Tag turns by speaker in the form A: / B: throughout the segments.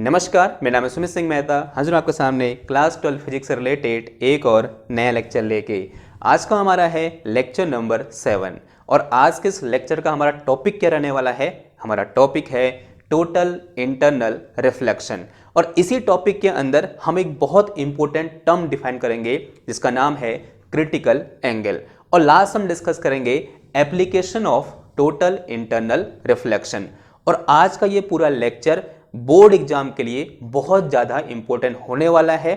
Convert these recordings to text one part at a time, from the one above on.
A: नमस्कार, मेरा नाम है सुमित सिंह मेहता। हाजिर हूं आपके सामने क्लास 12 फिजिक्स से रिलेटेड एक और नया लेक्चर लेके। आज का हमारा है लेक्चर नंबर 7 और आज के इस लेक्चर का हमारा टॉपिक क्या रहने वाला है? हमारा टॉपिक है टोटल इंटरनल रिफ्लेक्शन। और इसी टॉपिक के अंदर हम एक बहुत इंपॉर्टेंट टर्म डिफाइन करेंगे जिसका नाम है क्रिटिकल एंगल। और लास्ट हम डिस्कस करेंगे application of total internal reflection. और आज का ये पूरा लेक्चर बोर्ड एग्जाम के लिए बहुत ज़्यादा इंपॉर्टेंट होने वाला है,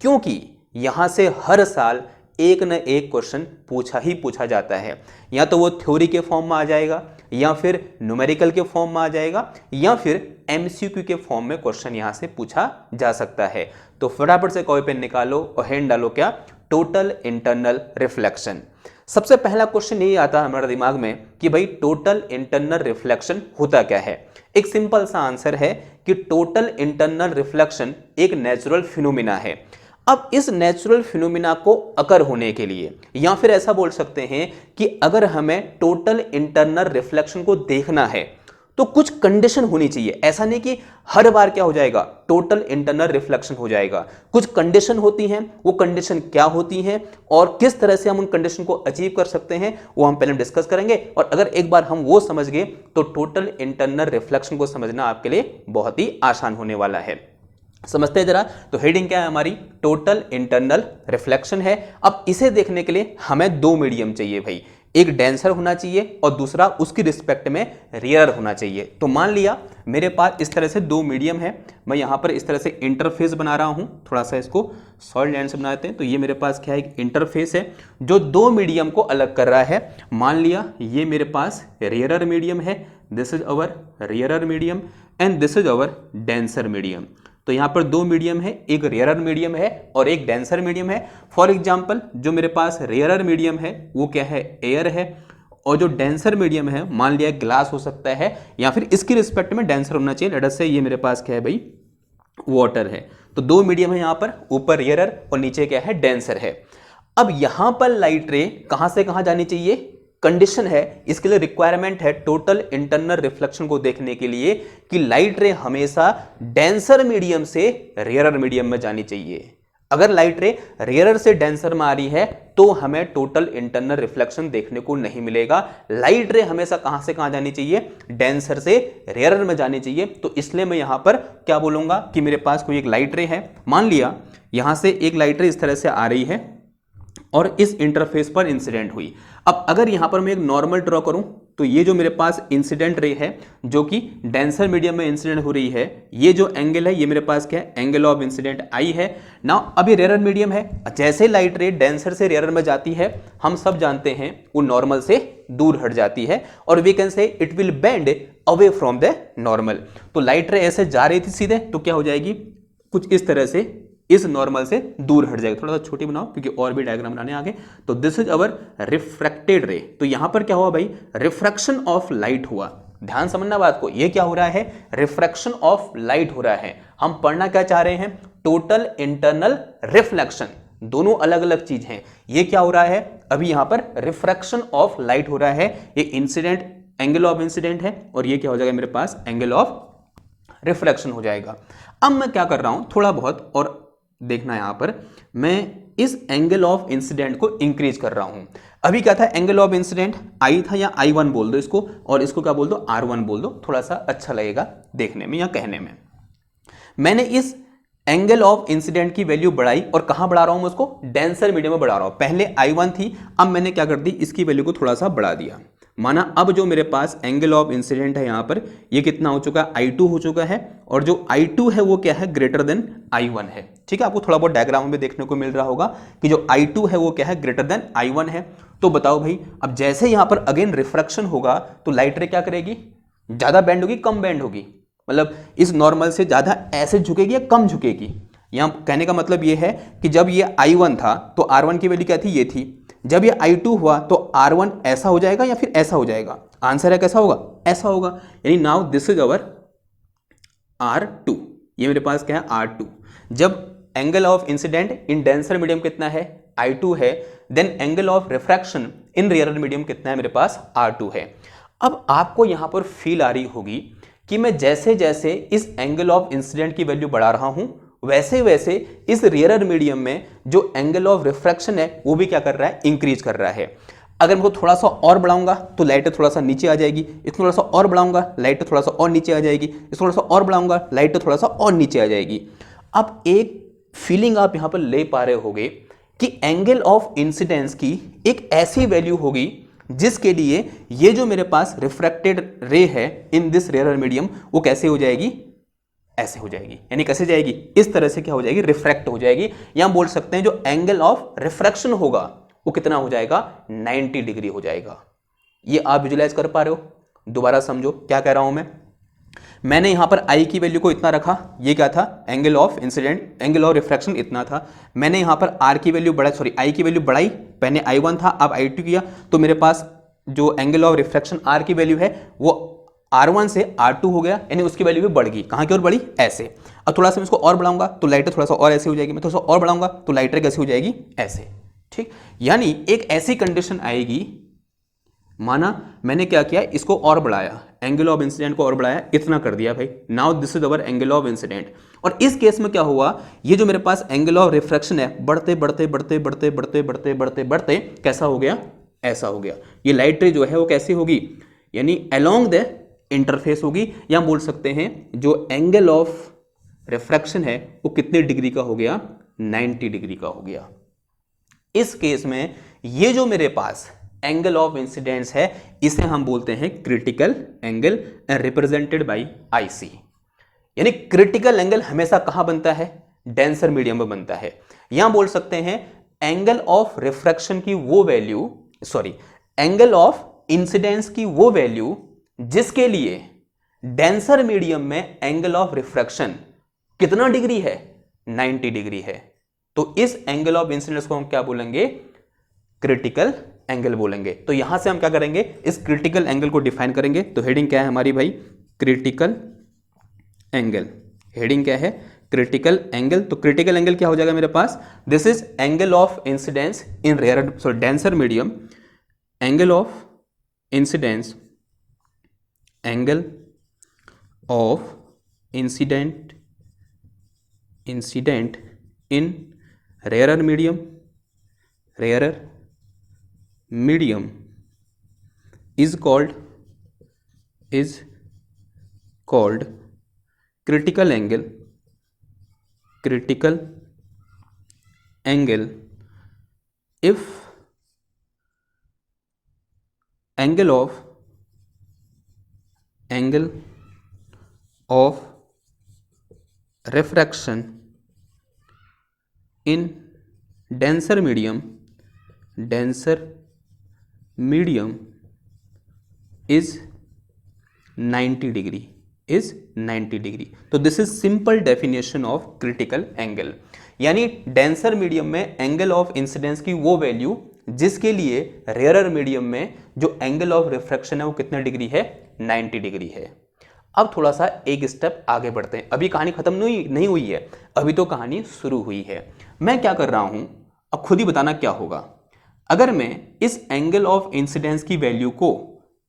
A: क्योंकि यहाँ से हर साल एक न एक क्वेश्चन पूछा जाता है। या तो वो थ्योरी के फॉर्म में आ जाएगा, या फिर न्यूमेरिकल के फॉर्म में आ जाएगा, या फिर एमसीक्यू के फॉर्म में क्वेश्चन यहाँ से पूछा जा सकता है। तो फटाफट से कॉपी पेन निकालो और हैंड डालो क्या? Total internal reflection. सबसे पहला क्वेश्चन यही आता है हमारे दिमाग में कि भाई टोटल इंटरनल रिफ्लेक्शन होता क्या है? एक सिंपल सा आंसर है कि टोटल इंटरनल रिफ्लेक्शन एक नेचुरल फिनोमिना है। अब इस नेचुरल फिनोमिना को अकर होने के लिए, या फिर ऐसा बोल सकते हैं कि अगर हमें टोटल इंटरनल रिफ्लेक्शन को देखना है तो कुछ कंडीशन होनी चाहिए। ऐसा नहीं कि हर बार क्या हो जाएगा, टोटल इंटरनल रिफ्लेक्शन हो जाएगा। कुछ कंडीशन होती हैं, वो कंडीशन क्या होती हैं और किस तरह से हम उन कंडीशन को अचीव कर सकते हैं वो हम पहले डिस्कस करेंगे। और अगर एक बार हम वो समझ गए तो टोटल इंटरनल रिफ्लेक्शन को समझना आपके लिए बहुत ही आसान होने वाला है। समझते हैं जरा। तो हेडिंग क्या है हमारी? टोटल इंटरनल रिफ्लेक्शन है। अब इसे देखने के लिए हमें दो मीडियम चाहिए भाई, एक डेंसर होना चाहिए और दूसरा उसकी रिस्पेक्ट में रेयर होना चाहिए। तो मान लिया मेरे पास इस तरह से दो मीडियम है, मैं यहाँ पर इस तरह से इंटरफेस बना रहा हूँ। थोड़ा सा इसको सॉलिड लाइन से बनाते हैं। तो ये मेरे पास क्या है, एक इंटरफेस है जो दो मीडियम को अलग कर रहा है। मान लिया ये मेरे पास रेयरर मीडियम है, this is our rarer medium and this is our denser medium. तो यहाँ पर दो मीडियम है, एक रेयरर मीडियम है और एक डेंसर मीडियम है। फॉर एग्जांपल जो मेरे पास रेयरर मीडियम है वो क्या है, एयर है, और जो डेंसर मीडियम है मान लिया ग्लास हो सकता है, या फिर इसकी रिस्पेक्ट में डेंसर होना चाहिए। लेट अस से ये मेरे पास क्या है भाई, वाटर है। तो दो मीडियम है यहाँ पर, ऊपर रेयरर और नीचे क्या है, डेंसर है। अब यहाँ पर लाइट रे कहाँ से कहाँ जानी चाहिए? कंडीशन है, इसके लिए रिक्वायरमेंट है टोटल इंटरनल रिफ्लेक्शन को देखने के लिए कि लाइट रे हमेशा डेंसर मीडियम से रेयरर मीडियम में जानी चाहिए। अगर लाइट रे रेयरर से डेंसर में आ रही है तो हमें टोटल इंटरनल रिफ्लेक्शन देखने को नहीं मिलेगा। लाइट रे हमेशा कहां से कहां जानी चाहिए? डेंसर से रेयरर में जानी चाहिए। तो इसलिए मैं यहां पर क्या बोलूंगा कि मेरे पास कोई एक लाइट रे है, मान लिया यहां से एक लाइट रे इस तरह से आ रही है और इस इंटरफेस पर इंसिडेंट हुई। अब अगर यहां पर मैं एक नॉर्मल ड्रॉ करूं तो ये जो मेरे पास इंसिडेंट रे है जो कि डेंसर मीडियम में इंसिडेंट हो रही है, ये जो एंगल है ये मेरे पास क्या है, एंगल ऑफ इंसिडेंट आई है ना। अब ये रेयरर मीडियम है, जैसे लाइट रे डेंसर से रेयरर में जाती है हम सब जानते हैं वो नॉर्मल से दूर हट जाती है और we can say it will bend away from the normal. तो लाइट रे ऐसे जा रही थी सीधे तो क्या हो जाएगी, कुछ इस तरह से इस नॉर्मल से दूर हट जाएगा। थोड़ा सा छोटी बनाओ क्योंकि और भी डायग्राम बनाने आगे। तो दिस इज अवर रिफ्रैक्टेड रे। तो यहां पर क्या हुआ भाई, रिफ्रैक्शन ऑफ लाइट हुआ। ध्यान समझना बात को, ये क्या हो रहा है, रिफ्रैक्शन ऑफ लाइट हो रहा है। हम पढ़ना क्या चाह रहे हैं, टोटल इंटरनल रिफ्लेक्शन। दोनों अलग अलग चीज हैं। ये क्या हो रहा है, अभी यहां पर रिफ्रैक्शन ऑफ लाइट हो रहा है। ये इंसिडेंट एंगल ऑफ इंसिडेंट है और ये क्या हो जाएगा मेरे पास, एंगल ऑफ रिफ्लेक्शन हो जाएगा। अब मैं क्या कर रहा हूं, थोड़ा बहुत और देखना, यहां पर मैं इस एंगल ऑफ इंसिडेंट को इंक्रीज कर रहा हूं। अभी क्या था, एंगल ऑफ इंसिडेंट आई था, या I1 बोल दो इसको, और इसको क्या बोल दो, R1 बोल दो, थोड़ा सा अच्छा लगेगा देखने में या कहने में। मैंने इस एंगल ऑफ इंसिडेंट की वैल्यू बढ़ाई और कहां बढ़ा रहा हूं मैं उसको, डेंसर मीडियम में बढ़ा रहा हूं। पहले I1 थी, अब मैंने क्या कर दी, इसकी वैल्यू को थोड़ा सा बढ़ा दिया। माना अब जो मेरे पास एंगल ऑफ इंसिडेंट है यहां पर, ये कितना हो चुका है, I2 हो चुका है, और जो I2 है वो क्या है, ग्रेटर देन I1 है। ठीक है, आपको थोड़ा बहुत डायग्राम में देखने को मिल रहा होगा कि जो I2 है वो क्या है, ग्रेटर देन I1 है। तो बताओ भाई, अब जैसे यहां पर अगेन रिफ्रैक्शन होगा तो लाइट रे क्या करेगी, ज्यादा बेंड होगी, कम बेंड होगी, मतलब इस नॉर्मल से ज्यादा ऐसे झुकेगी या कम झुकेगी। यहां कहने का मतलब ये है कि जब ये I1 था तो R1 की वैल्यू क्या थी, ये थी। जब ये I2 हुआ तो R1 ऐसा हो जाएगा या फिर ऐसा हो जाएगा। आंसर है कैसा होगा, ऐसा होगा। यानी now this is our R2, ये मेरे पास क्या है, R2। जब angle of incident in denser medium कितना है, I2 है, then angle of refraction in rarer medium कितना है, मेरे पास R2 है। अब आपको यहां पर फील आ रही होगी कि मैं जैसे जैसे इस एंगल ऑफ इंसिडेंट की वैल्यू बढ़ा रहा हूं वैसे वैसे इस रेयरर मीडियम में जो एंगल ऑफ रिफ्रैक्शन है वो भी क्या कर रहा है, इंक्रीज कर रहा है। अगर मैं थोड़ा सा और बढ़ाऊंगा तो लाइट थोड़ा सा नीचे आ जाएगी, इसको थोड़ा सा और बढ़ाऊंगा लाइट थोड़ा सा और नीचे आ जाएगी, इसको थोड़ा सा और बढ़ाऊंगा लाइट थोड़ा सा और नीचे आ जाएगी। अब एक फीलिंग आप यहां पर ले पा रहे होगे कि एंगल ऑफ इंसिडेंस की एक ऐसी वैल्यू होगी जिसके लिए ये जो मेरे पास रिफ्रैक्टेड रे है इन दिस रेयरर मीडियम वो कैसे हो जाएगी, ऐसे हो जाएगी। यानी कैसे जाएगी, इस तरह से क्या हो जाएगी, रिफ्रैक्ट हो जाएगी। या बोल सकते हैं जो एंगल ऑफ रिफ्रैक्शन होगा वो कितना हो जाएगा, 90 डिग्री हो जाएगा। ये आप विजुलाइज कर पा रहे हो? दोबारा समझो क्या कह रहा हूं मैंने यहां पर आई की वैल्यू को इतना रखा, ये क्या था, angle of incident, angle of refraction इतना था। मैंने यहां पर आर की वैल्यू बढ़ाई, सॉरी आई की वैल्यू बढ़ाई, पहले I1 था अब I2 किया, तो मेरे पास जो एंगल ऑफ रिफ्रैक्शन आर की वैल्यू है वो R1 से R2 हो गया, यानी उसकी वैल्यू भी बढ़ गई। कहां की ओर बढ़ी, ऐसे। अब थोड़ा सा मैं इसको और बढ़ाऊंगा तो लाइटर थोड़ा सा और ऐसे हो जाएगी, मैं थोड़ा सा और बढ़ाऊंगा तो लाइटर कैसे हो जाएगी, ऐसे। ठीक, यानी एक ऐसी कंडीशन आएगी, माना मैंने क्या किया, इसको और बढ़ाया, एंगल ऑफ इंसिडेंट को और बढ़ाया, इतना कर दिया भाई, now this is our angle of incident. और इस केस में क्या हुआ, ये जो मेरे पास एंगल ऑफ रिफ्रैक्शन है बढ़ते बढ़ते बढ़ते बढ़ते बढ़ते बढ़ते बढ़ते बढ़ते कैसा हो गया, ऐसा हो गया। ये लाइट रे जो है वो कैसी होगी, यानी अलोंग द इंटरफेस होगी, या बोल सकते हैं जो एंगल ऑफ रिफ्रैक्शन है वो कितने डिग्री का हो गया, 90 डिग्री का हो गया। इस केस में ये जो मेरे पास एंगल ऑफ इंसिडेंस है इसे हम बोलते हैं critical angle, represented by IC. यानी क्रिटिकल एंगल हमेशा कहां बनता है, डेंसर मीडियम में बनता है। यहां बोल सकते हैं एंगल ऑफ रिफ्रैक्शन की वो value, sorry angle of incidence की वो वैल्यू जिसके लिए डेंसर मीडियम में एंगल ऑफ रिफ्रैक्शन कितना डिग्री है, 90 डिग्री है। तो इस एंगल ऑफ इंसिडेंस को हम क्या बोलेंगे, क्रिटिकल एंगल बोलेंगे। तो यहां से हम क्या करेंगे, इस क्रिटिकल एंगल को डिफाइन करेंगे। तो हेडिंग क्या है हमारी भाई, क्रिटिकल एंगल। हेडिंग क्या है, क्रिटिकल एंगल। तो क्रिटिकल एंगल क्या हो जाएगा मेरे पास, this is angle of incidence in rare, sorry denser medium, angle of incidence, angle of incident in rare medium, rare medium is called critical angle if angle of refraction in denser medium is 90 degree. तो this is simple definition of critical angle. यानी denser medium में angle of incidence की वो value जिसके लिए rarer medium में जो angle of refraction है वो कितना डिग्री है, 90 डिग्री है। अब थोड़ा सा एक स्टेप आगे बढ़ते हैं, अभी कहानी खत्म नहीं हुई है, अभी तो कहानी शुरू हुई है। मैं क्या कर रहा हूं, अब खुद ही बताना क्या होगा। अगर मैं इस एंगल ऑफ इंसिडेंस की वैल्यू को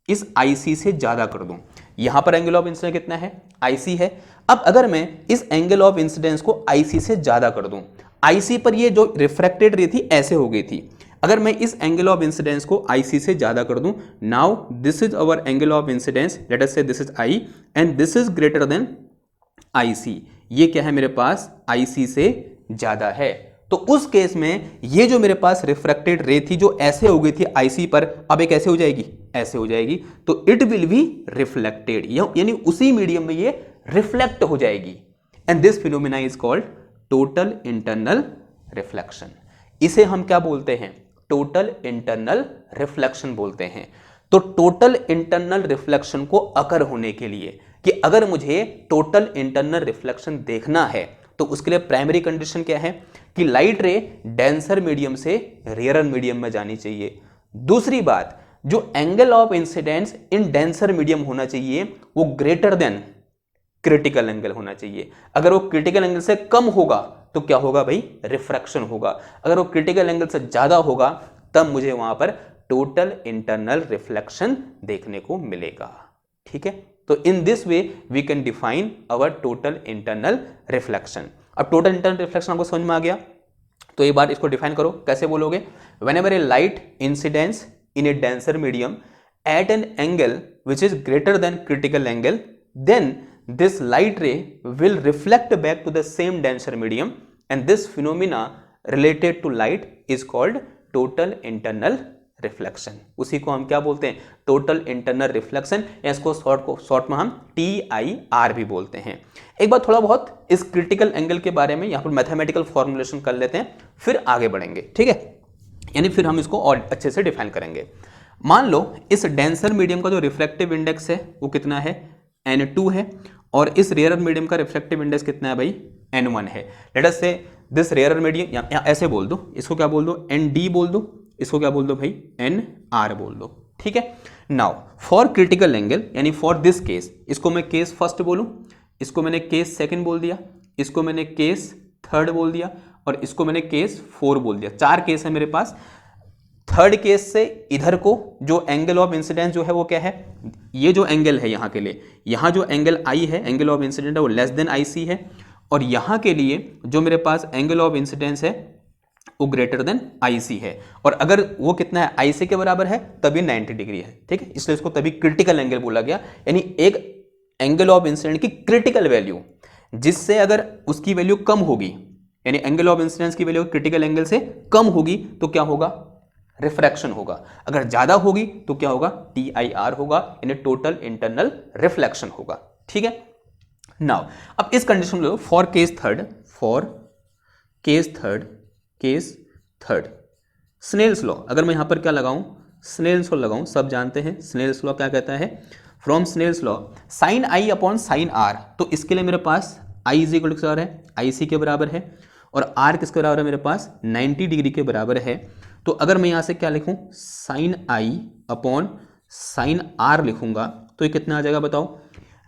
A: इस IC से ज्यादा कर दूं, यहां पर एंगल ऑफ इंसिडेंस कितना है, IC है। अब अगर मैं इस एंगल ऑफ इंसिडेंस को IC से ज्यादा कर दूं, IC पर ये जो रिफ्रैक्टेड रे थी ऐसे हो गई थी, अगर मैं इस एंगल ऑफ इंसिडेंस को IC से ज्यादा कर दूं, now this is our angle of incidence, let us say this is I and this is greater than IC। ये क्या है मेरे पास, IC से ज्यादा है। तो उस केस में ये जो मेरे पास रिफ्रैक्टेड रे थी जो ऐसे हो गई थी IC पर, अब एक ऐसे हो जाएगी, ऐसे हो जाएगी। तो इट विल बी रिफ्लेक्टेड, यानी उसी मीडियम में ये रिफ्लेक्ट हो जाएगी। And this phenomena is called total internal reflection. इसे हम क्या बोलते हैं, टोटल इंटरनल रिफ्लेक्शन बोलते हैं। तो टोटल इंटरनल रिफ्लेक्शन को अकर होने के लिए, कि अगर मुझे टोटल इंटरनल रिफ्लेक्शन देखना है तो उसके लिए प्राइमरी कंडीशन क्या है कि लाइट रे डेंसर मीडियम से रेयरर मीडियम में जानी चाहिए। दूसरी बात, जो angle of incidence in denser medium होना चाहिए वो ग्रेटर देन क्रिटिकल एंगल होना चाहिए। अगर वो क्रिटिकल एंगल से कम होगा तो क्या होगा भाई, रिफ्रैक्शन होगा। अगर वो क्रिटिकल एंगल से ज्यादा होगा तब मुझे वहां पर टोटल इंटरनल रिफ्लेक्शन देखने को मिलेगा। ठीक है। तो in this way we can define our total internal reflection. अब टोटल इंटरनल रिफ्लेक्शन आपको समझ में आ गया, तो एक बार इसको डिफाइन करो, कैसे बोलोगे? Whenever a light incidence in a denser medium at an angle which is greater than critical angle, then this light ray will reflect back to the same denser medium, and this phenomena related to light is called total internal reflection। उसी को हम क्या बोलते हैं? Total internal reflection, या इसको short में हम TIR भी बोलते हैं। एक बार थोड़ा बहुत इस क्रिटिकल एंगल के बारे में यहाँ पर मैथमेटिकल फॉर्मुलेशन कर लेते हैं, फिर आगे बढ़ेंगे, ठीक है? यानी फिर हम इसको और अच्छे से डिफाइन करेंगे। मान लो इस डेंसर मीडियम का जो रिफ्लेक्टिव इंडेक्स है वो कितना है? N2 है, और इस रेयर मीडियम का रिफ्लेक्टिव इंडेक्स कितना है भाई? N1 है। Late us say this rare medium, या ऐसे बोल दो, इसको क्या बोल दो? ND बोल दो, इसको क्या बोल दो भाई? NR बोल दो, ठीक है? नाउ फॉर क्रिटिकल एंगल, यानी फॉर दिस केस, इसको मैं केस फर्स्ट बोलूं, इसको मैंने केस सेकंड बोल दिया, इसको मैंने केस थर्ड बोल दिया, और इसको मैंने केस 4 बोल दिया। 4 केस है मेरे पास। थर्ड केस से इधर को जो एंगल ऑफ इंसिडेंस जो है वो क्या है? ये जो एंगल है यहाँ के लिए, यहाँ जो एंगल आई है, एंगल ऑफ इंसिडेंट है, वो लेस देन IC है, और यहाँ के लिए जो मेरे पास एंगल ऑफ इंसिडेंस है वो ग्रेटर देन IC है। और अगर वो कितना है? IC के बराबर है, तभी 90 डिग्री है, ठीक है? इसलिए इसको तभी क्रिटिकल एंगल बोला गया। यानी एक एंगल ऑफ इंसिडेंट की क्रिटिकल वैल्यू, जिससे अगर उसकी वैल्यू कम होगी, यानी एंगल ऑफ इंसिडेंस की वैल्यू क्रिटिकल एंगल से कम होगी, तो क्या होगा? रिफ्रैक्शन होगा। अगर ज्यादा होगी तो क्या होगा? TIR होगा, यानी टोटल इंटरनल रिफ्लेक्शन होगा, ठीक है? नाउ अब इस कंडीशन में for case third Snell's law, अगर मैं यहां पर क्या लगाऊं? स्नेल्स लॉ लगाऊं। सब जानते हैं स्नेल्स लॉ क्या कहता है? From Snell's law sine I upon sine R, तो इसके लिए मेरे पास I इज इक्वल टू है IC के बराबर है, और R किसके बराबर है? मेरे पास 90 डिग्री के बराबर है। तो अगर मैं यहां से क्या लिखूं? Sine I upon sine R लिखूंगा, तो ये कितना आ जाएगा बताओ?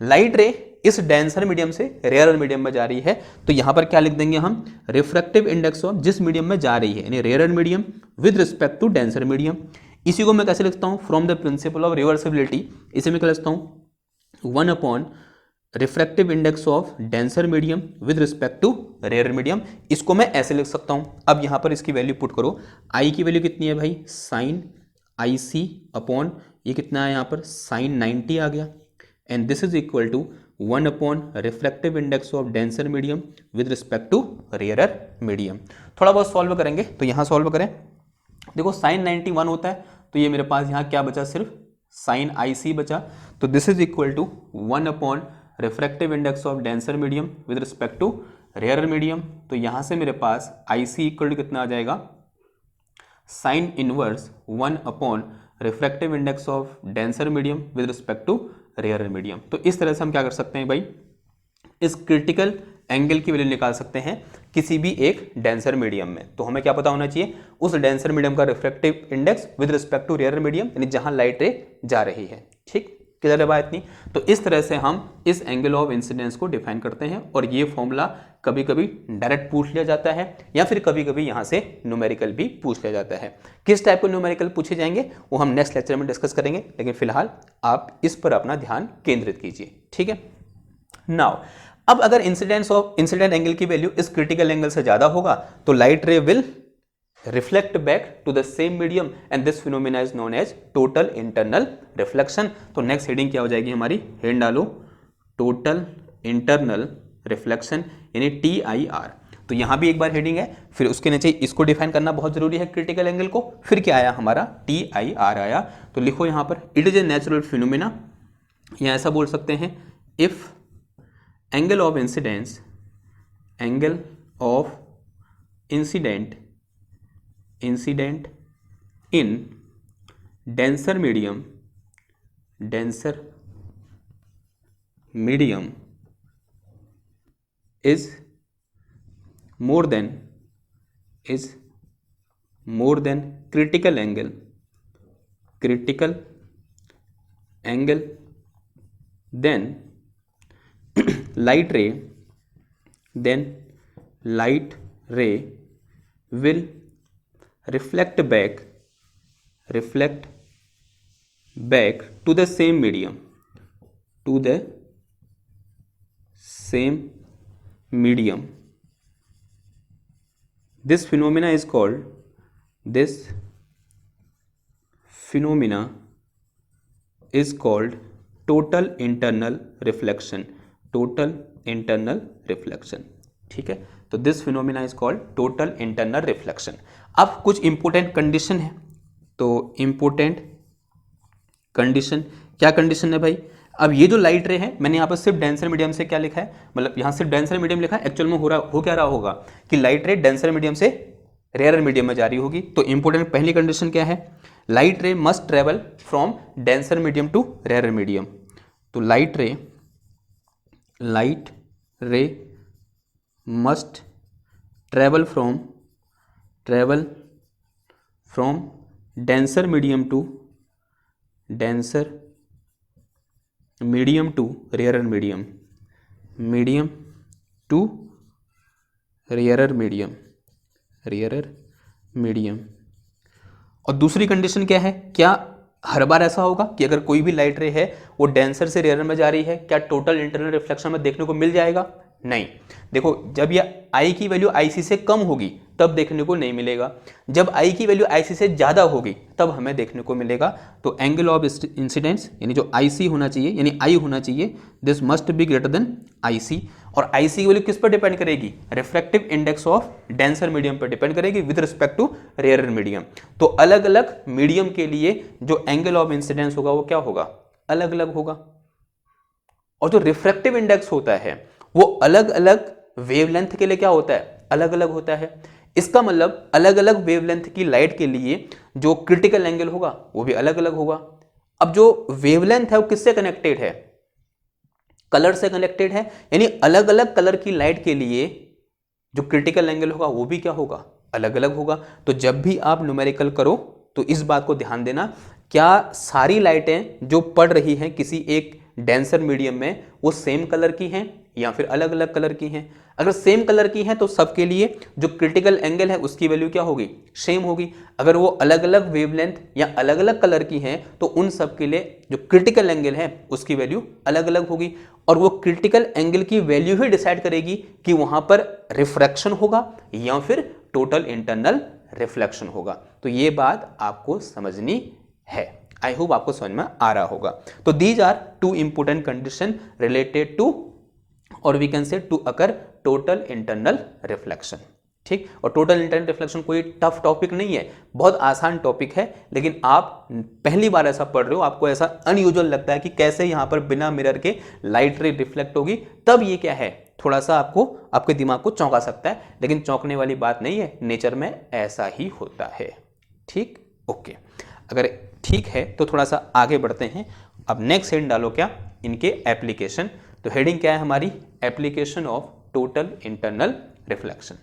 A: लाइट रे इस डेंसर मीडियम से रेयर मीडियम में जा रही है, तो यहां पर क्या लिख देंगे हम? रिफ्रैक्टिव इंडेक्स ऑफ जिस मीडियम में जा रही है, यानी rare medium with respect to denser medium. इसी को मैं कैसे लिखता हूं? From the principle of reversibility, इसे मैं क्या लिखता हूं? 1 upon refractive index of denser medium with respect to rare medium. इसको मैं ऐसे लिख सकता हूं। अब यहां पर इसकी वैल्यू पुट करो। I की वैल्यू कितनी है भाई? साइन IC अपॉन ये कितना है यहाँ पर? साइन 90 आ गया, and this is equal to 1 upon refractive index of denser medium with respect to rare medium. थोड़ा बहुत सॉल्व करेंगे, तो यहाँ सॉल्व करें। देखो साइन 91 होता है, तो ये मेरे पास यहाँ क्या बचा? सिर्फ साइन IC बचा। तो this is equal to 1 upon refractive index of denser medium with respect to rare medium. तो यहां से मेरे पास IC इक्वल टू कितना आ जाएगा? Sine inverse 1 upon refractive index of denser medium with respect to rare medium. तो इस तरह से हम क्या कर सकते हैं भाई? इस क्रिटिकल एंगल की वैल्यू निकाल सकते हैं किसी भी एक डेंसर मीडियम में। तो हमें क्या पता होना चाहिए? उस डेंसर मीडियम का refractive index with respect to rare medium, यानी जहां लाइट रे जा रही है, ठीक? क्लियर है बात नहीं? तो इस तरह से हम इस एंगल ऑफ इंसिडेंस को डिफाइन करते हैं, और ये फॉर्मूला कभी कभी डायरेक्ट पूछ लिया जाता है, या फिर कभी कभी यहाँ से न्यूमेरिकल भी पूछ लिया जाता है। किस टाइप के न्यूमेरिकल पूछे जाएंगे वो हम नेक्स्ट लेक्चर में डिस्कस करेंगे, लेकिन फिलहाल आप इस पर अपना ध्यान केंद्रित कीजिए, ठीक है? नाउ अब अगर इंसिडेंट एंगल की वैल्यू इस क्रिटिकल एंगल से ज्यादा होगा, तो light ray will reflect back to the same medium, and this phenomena is known as total internal reflection। तो नेक्स्ट हेडिंग क्या हो जाएगी हमारी? हेड डालो टोटल इंटरनल रिफ्लेक्शन, यानी TIR। तो यहां भी एक बार हेडिंग है, फिर उसके नीचे इसको डिफाइन करना बहुत जरूरी है क्रिटिकल एंगल को। फिर क्या आया हमारा? TIR आया। तो लिखो यहां पर it is a natural phenomena, या ऐसा बोल सकते हैं if angle of incident in denser medium is more than critical angle then light ray will reflect back to the same medium to the same medium. This phenomena is called total internal reflection. total internal reflection, ठीक है। तो this phenomena is called total internal reflection. अब कुछ important condition है। तो important condition, क्या condition है भाई? अब ये जो लाइट रे है, मैंने यहाँ पर सिर्फ डेंसर मीडियम से क्या लिखा है, मतलब यहाँ सिर्फ डेंसर मीडियम लिखा है, एक्चुअल में हो क्या रहा होगा कि लाइट रे डेंसर मीडियम से रेयर मीडियम में जा रही होगी। तो इंपॉर्टेंट पहली कंडीशन क्या है? Light ray must travel from denser medium to rare medium. तो light ray must travel from denser medium to rare medium. और दूसरी कंडीशन क्या है? क्या हर बार ऐसा होगा कि अगर कोई भी लाइट रे है वो डेंसर से रेयर में जा रही है, क्या टोटल इंटरनल रिफ्लेक्शन में देखने को मिल जाएगा? नहीं। देखो, जब यह आई की वैल्यू आईसी से कम होगी तब देखने को नहीं मिलेगा, जब आई की वैल्यू आईसी से ज्यादा होगी तब हमें देखने को मिलेगा। तो एंगल ऑफ इंसिडेंस यानी जो आईसी होना चाहिए, यानी आई होना चाहिए, this must be greater than IC. और आईसी की वैल्यू किस पर डिपेंड करेगी? Refractive index of denser medium पर डिपेंड करेगी with respect to rare medium. तो अलग अलग मीडियम के लिए जो एंगल ऑफ इंसिडेंस होगा वो क्या होगा? अलग अलग होगा। और जो रिफ्रैक्टिव इंडेक्स होता है वो अलग अलग वेवलेंथ के लिए क्या होता है? अलग अलग होता है। इसका मतलब अलग अलग वेवलेंथ की लाइट के लिए जो क्रिटिकल एंगल होगा वो भी अलग अलग होगा। अब जो वेवलेंथ है वो किससे कनेक्टेड है? कलर से कनेक्टेड है, यानी अलग अलग कलर की लाइट के लिए जो क्रिटिकल एंगल होगा वो भी क्या होगा? अलग अलग होगा। तो जब भी आप न्यूमेरिकल करो तो इस बात को ध्यान देना, क्या सारी लाइटें जो पड़ रही हैं किसी एक डेंसर मीडियम में वो सेम कलर की हैं या फिर अलग अलग कलर की हैं? अगर सेम कलर की हैं तो सबके लिए जो क्रिटिकल एंगल है उसकी वैल्यू क्या होगी? सेम होगी। अगर वो अलग अलग वेवलेंथ या अलग अलग कलर की हैं तो उन सब के लिए जो क्रिटिकल एंगल है उसकी वैल्यू अलग अलग होगी। और वो क्रिटिकल एंगल की वैल्यू ही डिसाइड करेगी कि वहां पर रिफ्रैक्शन होगा या फिर टोटल इंटरनल रिफ्लेक्शन होगा। तो ये बात आपको समझनी है। आई होप आपको समझ में आ रहा होगा। तो these are two important condition related to, और we can say to occur total internal reflection. ठीक। और टोटल इंटरनल रिफ्लेक्शन कोई टफ टॉपिक नहीं है, बहुत आसान टॉपिक है, लेकिन आप पहली बार ऐसा पढ़ रहे हो, आपको ऐसा अनयूजुअल लगता है कि कैसे यहां पर बिना मिरर के लाइट रे रिफ्लेक्ट होगी, तब ये क्या है, थोड़ा सा आपको आपके दिमाग को चौंका सकता है, लेकिन चौंकने वाली बात नहीं है, नेचर में ऐसा ही होता है। ठीक, ओके। अगर ठीक है तो थोड़ा सा आगे बढ़ते हैं। अब नेक्स्ट हेडिंग डालो क्या, इनके एप्लीकेशन। तो हेडिंग क्या है हमारी? Application of total internal reflection.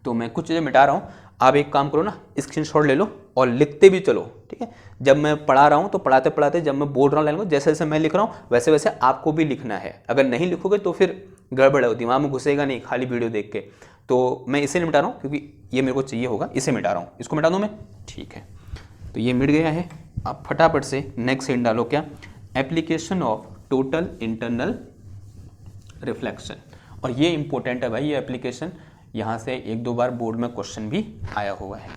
A: तो मैं कुछ चीज़ें मिटा रहा हूँ, आप एक काम करो ना, स्क्रीनशॉट ले लो और लिखते भी चलो। ठीक है, जब मैं पढ़ा रहा हूँ तो पढ़ाते पढ़ाते जब मैं बोल रहा हूँ लाइन को, जैसे जैसे मैं लिख रहा हूँ वैसे वैसे आपको भी लिखना है। अगर नहीं लिखोगे तो फिर गड़बड़ है, दिमाग में घुसेगा नहीं खाली वीडियो देख के। तो मैं इसे नहीं मिटा रहा हूँ क्योंकि ये मेरे को चाहिए होगा, इसे मिटा रहा हूँ। इसको मिटा दूँ मैं? ठीक है, तो ये मिट गया है। आप फटाफट से नेक्स्ट हेडिंग डालो क्या, application of total internal reflection. और ये इंपॉर्टेंट है भाई, ये एप्लीकेशन यहाँ से एक दो बार बोर्ड में क्वेश्चन भी आया हुआ है।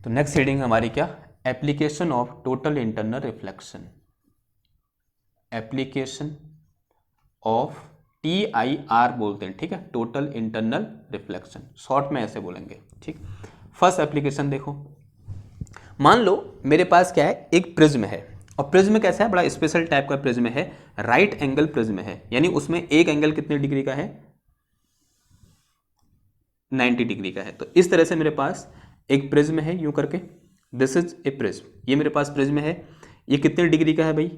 A: तो नेक्स्ट हेडिंग हमारी क्या, application of total internal reflection. Application of TIR बोलते हैं, ठीक है, टोटल इंटरनल रिफ्लेक्शन, शॉर्ट में ऐसे बोलेंगे। ठीक, फर्स्ट एप्लीकेशन देखो, मान लो मेरे पास क्या है, एक प्रिज्म है, और प्रिज्म कैसा है, बड़ा स्पेशल टाइप का प्रिज्म है, राइट एंगल प्रिज्म है, यानी उसमें एक एंगल कितने डिग्री का है, 90 डिग्री का है। तो इस तरह से मेरे पास एक प्रिज्म है, यूं करके, दिस इज ए प्रिज्म, ये मेरे पास प्रिज्म है, ये कितने डिग्री का है भाई,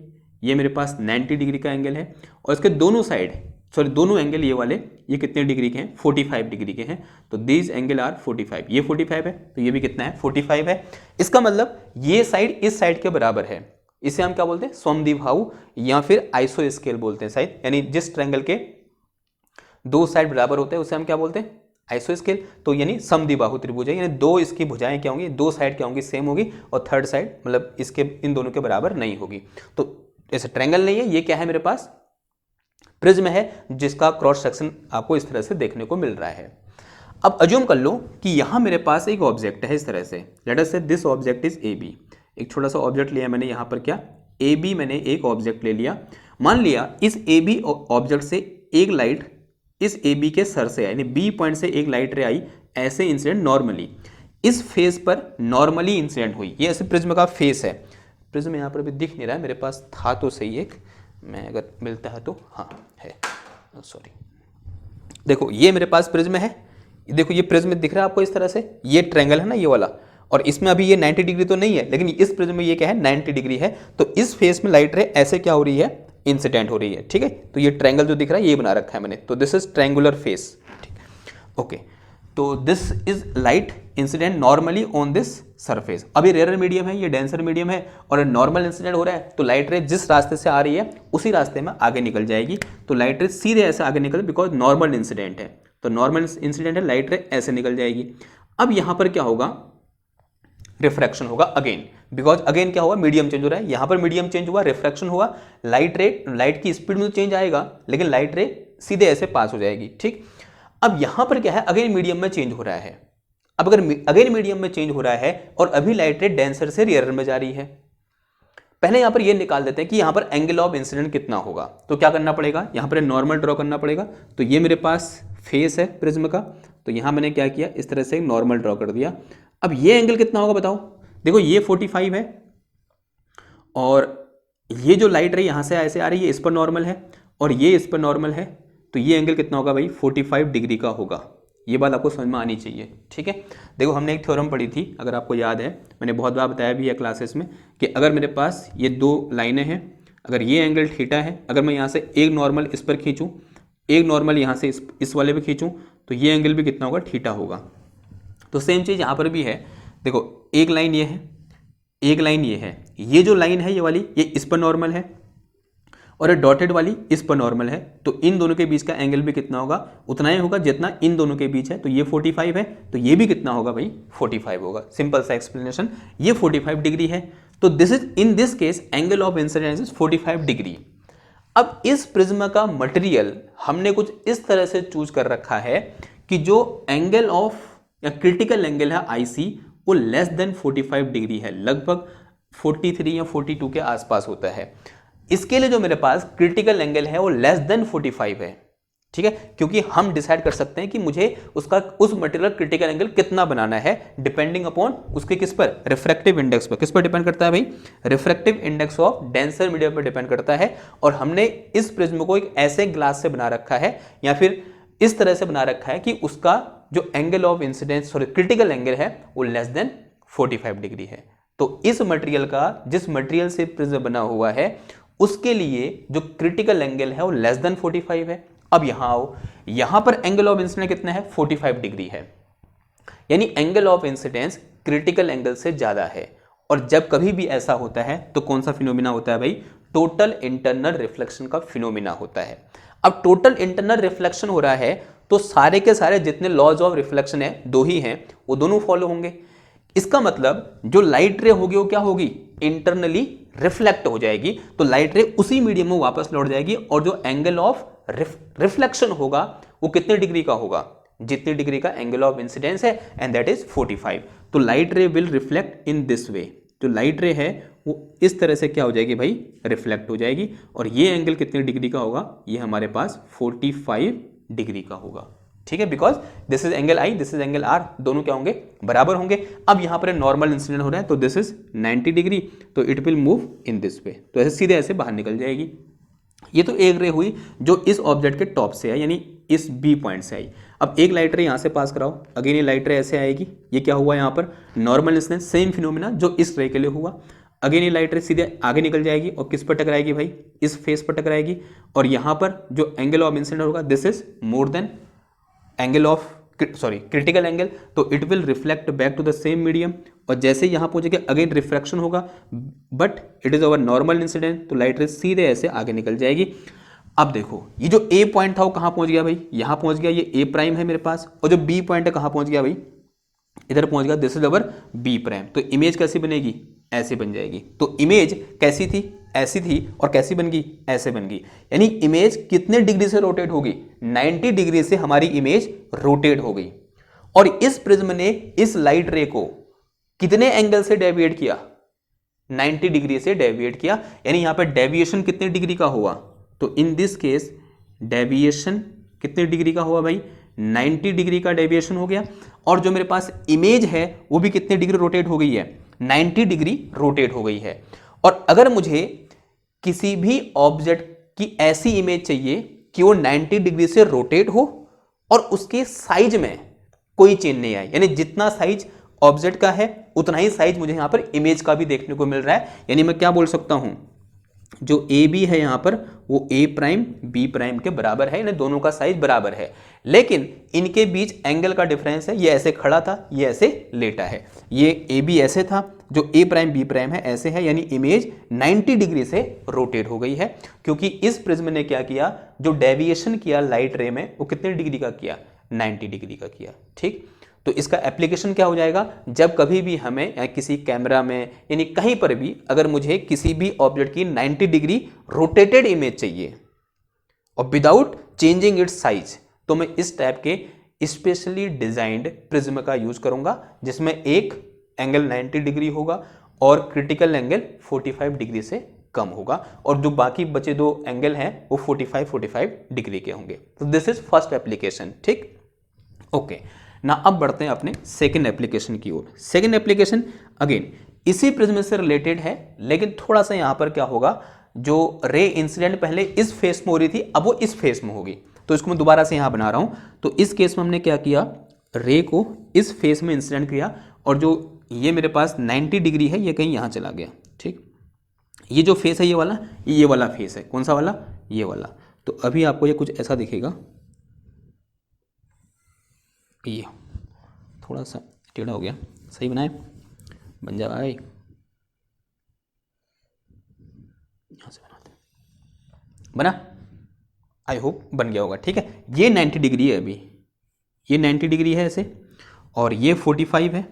A: ये मेरे पास 90 डिग्री का एंगल है, और इसके दोनों साइड, सॉरी दोनों एंगल ये वाले, ये कितने डिग्री के हैं, 45 डिग्री के हैं। तो दीज एंगल आर 45, ये 45 है, तो ये भी कितना है, 45 है। इसका मतलब ये साइड इस साइड के बराबर है, इसे हम क्या बोलते हैं, समद्विबाहु या फिर आइसो स्केल बोलते हैं शायद, यानी जिस ट्रायंगल के दो साइड बराबर होते हैं उसे हम क्या बोलते हैं, आइसो स्केल। तो यानी समद्विबाहु त्रिभुज है, यानी दो इसकी भुजाएं क्या होंगी, दो साइड क्या होंगी, सेम होगी, और थर्ड साइड मतलब इसके इन दोनों के बराबर नहीं होगी। तो ऐसे ट्रायंगल नहीं है, ये क्या है मेरे पास, प्रिज्म है जिसका क्रॉस सेक्शन आपको इस तरह से देखने को मिल रहा है। अब अज्यूम कर लो कि यहां मेरे पास एक ऑब्जेक्ट है इस तरह से, let us say this object is A B. एक छोटा सा ऑब्जेक्ट लिया मैंने यहां पर, क्या ए बी, मैंने एक ऑब्जेक्ट ले लिया। मान लिया इस ए बी ऑब्जेक्ट से एक लाइट इस ए बी के सर से यानी बी पॉइंट से एक लाइट रे आई, ऐसे इंसिडेंट नॉर्मली इस फेस पर नॉर्मली इंसिडेंट हुई। ये ऐसे प्रिज्म का फेस है। प्रिज्म यहाँ पर भी दिख नहीं रहा है मेरे पास, था तो सही एक, मैं अगर मिलता है तो, हाँ है, सॉरी। देखो ये मेरे पास प्रिज्म है, देखो ये प्रिज्म दिख रहा है आपको इस तरह से, ये ट्रायंगल है ना ये वाला, और इसमें अभी ये 90 डिग्री तो नहीं है, लेकिन इस प्रिज्म में ये क्या है 90 डिग्री है। तो इस फेस में लाइट रे ऐसे क्या हो रही है, इंसिडेंट हो रही है, ठीक है। तो ये ट्रायंगल जो दिख रहा है ये बना रखा है मैंने, तो दिस इज ट्रायंगुलर फेस, ठीक, ओके। तो this is light incident normally on this surface. अभी रेयर मीडियम है, ये डेंसर मीडियम है, और नॉर्मल इंसिडेंट हो रहा है, तो लाइट रे जिस रास्ते से आ रही है उसी रास्ते में आगे निकल जाएगी। तो लाइट रे सीधे ऐसे आगे निकल, बिकॉज नॉर्मल इंसिडेंट है, तो नॉर्मल इंसिडेंट है, लाइट रे ऐसे निकल जाएगी। अब यहां पर क्या होगा, रिफ्रैक्शन होगा अगेन, बिकॉज अगेन क्या हुआ, मीडियम चेंज हो रहा है, यहां पर मीडियम चेंज हुआ, रिफ्रैक्शन हुआ, लाइट की स्पीड में तो चेंज आएगा, लेकिन लाइट रे सीधे ऐसे पास हो जाएगी, ठीक। अब यहां पर क्या है, अगेन मीडियम में चेंज हो रहा है। अब अगर अगेन मीडियम में चेंज हो रहा है और अभी लाइट रे डेंसर से रेयर में जा रही है, पहले यहां पर ये निकाल देते हैं कि यहां पर एंगल ऑफ इंसिडेंट कितना होगा। तो क्या करना पड़ेगा, यहां पर नॉर्मल ड्रॉ करना पड़ेगा। तो ये मेरे पास फेस है प्रिज्म का, तो यहां मैंने क्या किया, इस तरह से नॉर्मल ड्रॉ कर दिया। अब ये एंगल कितना होगा बताओ, देखो ये 45 है, और ये जो लाइट रे यहां से ऐसे आ रही है इस पर नॉर्मल है, और ये इस पर नॉर्मल है, तो ये एंगल कितना होगा भाई, 45 डिग्री का होगा। ये बात आपको समझ में आनी चाहिए, ठीक है। देखो हमने एक थ्योरम पढ़ी थी, अगर आपको याद है, मैंने बहुत बार बताया भी है क्लासेस में, कि अगर मेरे पास ये दो लाइनें हैं, अगर ये एंगल थीटा है, अगर मैं यहाँ से एक नॉर्मल इस पर खींचूँ, एक नॉर्मल यहाँ से इस वाले पे खींचूँ, तो ये एंगल भी कितना होगा, थीटा होगा। तो सेम चीज़ यहाँ पर भी है, देखो एक लाइन ये है, एक लाइन ये है, ये जो लाइन है ये वाली, ये इस पर नॉर्मल है, और ये डॉटेड वाली इस पर नॉर्मल है, तो इन दोनों के बीच का एंगल भी कितना होगा, उतना ही होगा जितना इन दोनों के बीच है। तो ये 45 है, तो ये भी कितना होगा भाई, 45 होगा। सिंपल सा एक्सप्लेनेशन, ये 45 डिग्री है, तो this is in this case angle of incidence is 45 degree. अब इस प्रिज्म का मटेरियल हमने कुछ इस तरह से चूज कर रखा है कि जो एंगल ऑफ या क्रिटिकल एंगल है आईसी, वो लेस देन 45 डिग्री है, लगभग 43 या 42 के आसपास होता है। इसके लिए जो मेरे पास क्रिटिकल एंगल है वो लेस देन 45 है, ठीक है, क्योंकि हम डिसाइड कर सकते हैं कि मुझे उस मटेरियल क्रिटिकल एंगल कितना बनाना है, डिपेंडिंग अपॉन उसके किस पर, रिफ्रैक्टिव इंडेक्स पर। किस पर डिपेंड करता है भाई, refractive index of denser medium पर डिपेंड करता है। और हमने इस प्रिज्म को एक ऐसे ग्लास से बना रखा है, या फिर इस तरह से बना रखा है कि उसका जो angle of incidence sorry critical angle है वो लेस देन 45 डिग्री है। तो इस मटेरियल का, जिस मटेरियल से प्रिज्म बना हुआ है, उसके लिए जो क्रिटिकल एंगल है वो लेस देन 45 है। अब यहां आओ, यहां पर एंगल ऑफ इंसिडेंस कितना है, 45 डिग्री है, यानी angle of incidence critical angle से ज्यादा है। और जब कभी भी ऐसा होता है तो कौन सा फिनोमिना होता है भाई, टोटल इंटरनल रिफ्लेक्शन का फिनोमिना होता है। अब टोटल इंटरनल रिफ्लेक्शन हो रहा है, तो सारे के सारे जितने लॉज ऑफ रिफ्लेक्शन है, दो ही हैं, वो दोनों फॉलो होंगे। इसका मतलब जो लाइट रे होगी वो क्या होगी, इंटरनली रिफ्लेक्ट हो जाएगी, तो लाइट रे उसी मीडियम में वापस लौट जाएगी, और जो एंगल ऑफ रिफ्लेक्शन होगा वो कितने डिग्री का होगा, जितनी डिग्री का एंगल ऑफ इंसिडेंस है, एंड दैट इज 45। तो light ray will reflect in this वे, जो लाइट रे है वो इस तरह से क्या हो जाएगी भाई, रिफ्लेक्ट हो जाएगी। और ये एंगल कितने डिग्री का होगा, ये हमारे पास 45 डिग्री का होगा, ठीक है, because this is angle I, this is angle R, दोनों क्या होंगे, बराबर होंगे। अब यहां पर नॉर्मल इंसिडेंट हो रहा है, तो दिस इज 90 डिग्री, तो it will move in this वे, तो ऐसे सीधे ऐसे बाहर निकल जाएगी। ये तो एक रे हुई जो इस ऑब्जेक्ट के टॉप से है, यानी इस बी पॉइंट से आई। अब एक लाइट रे यहां से पास कराओ, अगेन ये लाइट रे ऐसे आएगी, ये क्या हुआ यहाँ पर, नॉर्मल इंसिडेंस, सेम फिनोमिना जो इस रे के लिए हुआ। अगेन ये लाइट रे सीधे आगे निकल जाएगी, और किस पर टकराएगी भाई, इस फेस पर टकराएगी, और यहां पर जो एंगल ऑफ इंसिडेंट होगा, this is more than angle of critical angle, तो it will reflect back to the same medium. और जैसे यहां पहुंचेगा अगेन रिफ्रैक्शन होगा, but it is our normal incident, तो लाइट रे सीधे ऐसे आगे निकल जाएगी। अब देखो ये जो ए पॉइंट था वो कहां पहुंच गया भाई, यहां पहुंच गया, ये ए प्राइम है मेरे पास, और जो बी पॉइंट है कहां पहुंच गया भाई, इधर पहुंच गया, this is our B prime. तो इमेज कैसी बनेगी, ऐसे बन जाएगी। तो इमेज कैसी थी, ऐसी थी, और कैसी बन गई, ऐसे बन गई। यानी इमेज कितने डिग्री से रोटेट होगी, 90 डिग्री से हमारी इमेज रोटेट हो गई। और इस प्रिज्म ने इस लाइट रे को कितने एंगल से डेविएट किया, 90 डिग्री से डेविएट किया। यानी यहां पर डेविएशन कितने डिग्री का हुआ, तो इन दिस केस डेविएशन कितने डिग्री का हुआ भाई, 90 डिग्री का डेविएशन हो गया। और जो मेरे पास इमेज है वो भी कितने डिग्री रोटेट हो गई है, 90 डिग्री रोटेट हो गई है। और अगर मुझे किसी भी ऑब्जेक्ट की ऐसी इमेज चाहिए कि वो 90 डिग्री से रोटेट हो और उसके साइज में कोई चेंज नहीं आए, यानी जितना साइज ऑब्जेक्ट का है उतना ही साइज मुझे यहां पर इमेज का भी देखने को मिल रहा है। यानी मैं क्या बोल सकता हूं, जो ए बी है यहां पर वो ए प्राइम बी प्राइम के बराबर है, यानी दोनों का साइज बराबर है। लेकिन इनके बीच एंगल का डिफरेंस है, ये ऐसे खड़ा था, ये ऐसे लेटा है। ये ए बी ऐसे था, जो ए प्राइम बी प्राइम है ऐसे है। यानी इमेज 90 डिग्री से रोटेट हो गई है, क्योंकि इस प्रिज्म ने क्या किया, जो डेविएशन किया लाइट रे में वो कितने डिग्री का किया, 90 डिग्री का किया। ठीक, तो इसका एप्लीकेशन क्या हो जाएगा, जब कभी भी हमें या किसी कैमरा में यानी कहीं पर भी अगर मुझे किसी भी ऑब्जेक्ट की 90 डिग्री रोटेटेड इमेज चाहिए और विदाउट चेंजिंग इट्स साइज, तो मैं इस टाइप के स्पेशली डिजाइंड प्रिज्म का यूज करूंगा, जिसमें एक एंगल 90 डिग्री होगा और क्रिटिकल एंगल 45 डिग्री से कम होगा, और जो बाकी बचे दो एंगल हैं वो 45 डिग्री के होंगे। तो दिस इज फर्स्ट एप्लीकेशन। ठीक, ओके ना, अब बढ़ते हैं अपने सेकंड एप्लीकेशन की ओर। सेकंड एप्लीकेशन अगेन इसी प्रिज्म से रिलेटेड है, लेकिन थोड़ा सा यहां पर क्या होगा, जो रे इंसिडेंट पहले इस फेस में हो रही थी अब वो इस फेस में होगी। तो इसको मैं दोबारा से यहां बना रहा हूं। तो इस केस में हमने क्या किया, रे को इस फेस में इंसिडेंट किया, और जो ये मेरे पास 90 डिग्री है ये कहीं यहां चला गया। ठीक, ये जो फेस है ये वाला फेस है, कौन सा वाला, ये वाला। तो अभी आपको ये कुछ ऐसा दिखेगा, ये थोड़ा सा टेढ़ा हो गया, सही बनाए, बन जा भाई, यहां से बनाते, बना, आई होप बन गया होगा। ठीक है, ये 90 डिग्री है, अभी ये 90 डिग्री है ऐसे, और ये 45 है,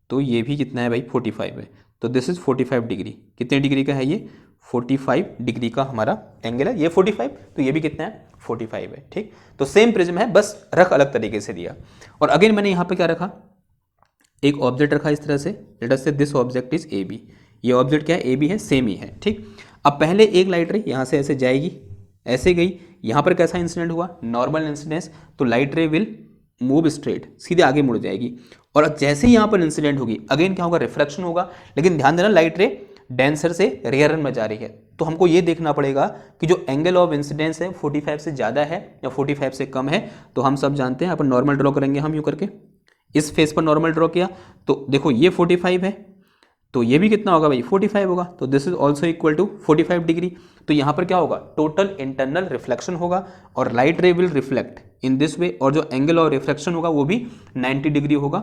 A: तो ये भी कितना है भाई, 45 है। तो दिस इज 45 डिग्री, कितने डिग्री का है ये, 45 डिग्री का हमारा एंगल है, ये 45, तो ये भी कितना है, 45 है। ठीक, तो सेम प्रिज्म है, बस रख अलग तरीके से दिया। और अगेन मैंने यहां पे क्या रखा, एक ऑब्जेक्ट रखा इस तरह से, let us say this object is A B, ये ऑब्जेक्ट क्या है, ए बी है, सेम ही है। ठीक, अब पहले एक लाइट रे यहां से ऐसे जाएगी, ऐसे गई, यहां पर कैसा इंसिडेंट हुआ, नॉर्मल इंसिडेंस, तो light ray will move straight, सीधे आगे मुड़ जाएगी। और जैसे ही यहां पर इंसिडेंट होगी अगेन क्या होगा, रिफ्लेक्शन होगा। लेकिन ध्यान देना लाइट रे डेंसर से रेयर में जा रही है, तो हमको ये देखना पड़ेगा कि जो एंगल ऑफ इंसिडेंस है 45 से ज़्यादा है या 45 से कम है। तो हम सब जानते हैं, अपन नॉर्मल ड्रॉ करेंगे हम यूँ करके, इस फेस पर नॉर्मल ड्रॉ किया, तो देखो ये 45 है, तो ये भी कितना होगा भाई, 45 होगा। तो this is also equal to 45 degree. तो यहाँ पर क्या होगा, टोटल इंटरनल रिफ्लेक्शन होगा, और light ray will reflect in this वे, और जो एंगल ऑफ रिफ्लेक्शन होगा वो भी 90 डिग्री होगा,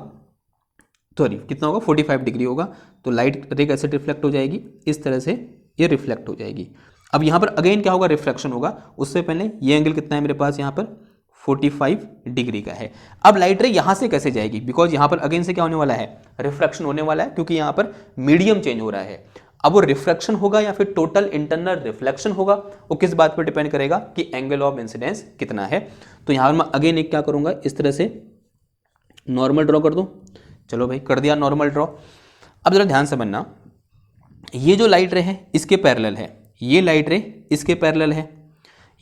A: सॉरी कितना होगा, 45 डिग्री होगा। तो लाइट रे कैसे रिफ्लेक्ट हो जाएगी, इस तरह से ये रिफ्लेक्ट हो जाएगी। अब यहाँ पर अगेन क्या होगा, रिफ्लेक्शन होगा। उससे पहले ये एंगल कितना है मेरे पास, यहाँ पर 45 डिग्री का है। अब लाइट रे यहाँ से कैसे जाएगी, बिकॉज यहाँ पर अगेन से क्या होने वाला है, रिफ्लेक्शन होने वाला है, क्योंकि यहाँ पर मीडियम चेंज हो रहा है। अब वो रिफ्लेक्शन होगा या फिर टोटल इंटरनल रिफ्लेक्शन होगा, वो किस बात पर डिपेंड करेगा कि एंगल ऑफ इंसिडेंस कितना है। तो यहाँ पर मैं अगेन एक क्या करूँगा, इस तरह से नॉर्मल ड्रॉ कर दूँ। चलो भाई कर दिया नॉर्मल ड्रॉ। अब जरा ध्यान से बनना, ये जो लाइट रे है इसके पैरेलल है, ये लाइट रे इसके पैरेलल है,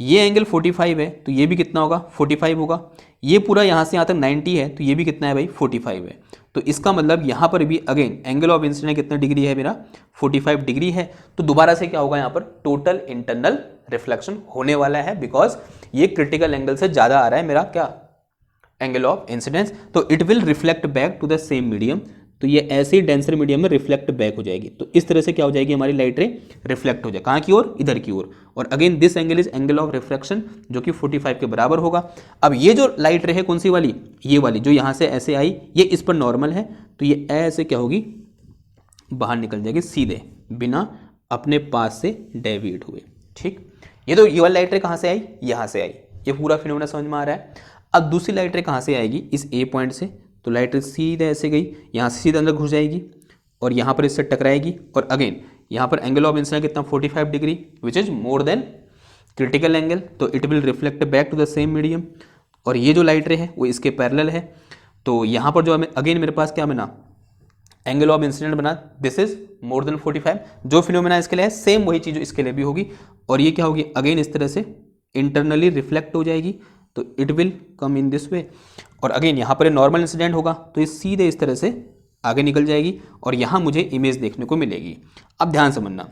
A: ये एंगल 45 है, तो ये भी कितना होगा, 45 होगा। ये पूरा यहाँ से यहाँ तक 90 है, तो ये भी कितना है भाई, 45 है। तो इसका मतलब यहाँ पर भी अगेन एंगल ऑफ इंसिडेंस कितना डिग्री है मेरा, 45 डिग्री है। तो दोबारा से क्या होगा, यहाँ पर टोटल इंटरनल रिफ्लेक्शन होने वाला है, बिकॉज ये क्रिटिकल एंगल से ज़्यादा आ रहा है मेरा क्या, एंगल ऑफ इंसिडेंस। तो it will reflect back to the same medium, तो ये ऐसे ही डेंसर मीडियम में रिफ्लेक्ट बैक हो जाएगी। तो इस तरह से क्या हो जाएगी, हमारी लाइट रे रिफ्लेक्ट हो जाए, कहाँ की ओर, इधर की ओर। और again this angle is angle of reflection, जो कि 45 के बराबर होगा। अब ये जो लाइट रे है कौन सी वाली, ये वाली जो यहाँ से ऐसे आई, ये इस पर नॉर्मल है, तो ये ऐसे क्या होगी, बाहर निकल जाएगी सीधे, बिना अपने पास से डेविएट हुए। ठीक, ये तो ये वाली लाइट रे कहाँ से आई, यहाँ से आई, ये पूरा फिनोमेना समझ में आ रहा है। अब दूसरी लाइट रे कहाँ से आएगी, इस ए पॉइंट से, तो लाइट रे सीधे ऐसे गई, यहाँ से सीधे अंदर घुस जाएगी, और यहाँ पर इससे टकराएगी, और अगेन यहाँ पर एंगल ऑफ इंसिडेंस कितना 45 degree which is more than critical angle, तो it will reflect back to the same medium, और ये जो लाइट रे है वो इसके पैरेलल है। तो यहाँ पर जो हमें अगेन मेरे पास क्या बना, एंगल ऑफ इंसिडेंट बना, दिस इज मोर देन 45। जो फिनोमेना इसके लिए है सेम वही चीज़ इसके लिए भी होगी, और ये क्या होगी अगेन इस तरह से इंटरनली रिफ्लेक्ट हो जाएगी, तो it will come in this वे। और अगेन यहाँ पर नॉर्मल इंसिडेंट होगा तो ये सीधे इस तरह से आगे निकल जाएगी, और यहाँ मुझे इमेज देखने को मिलेगी। अब ध्यान समझना,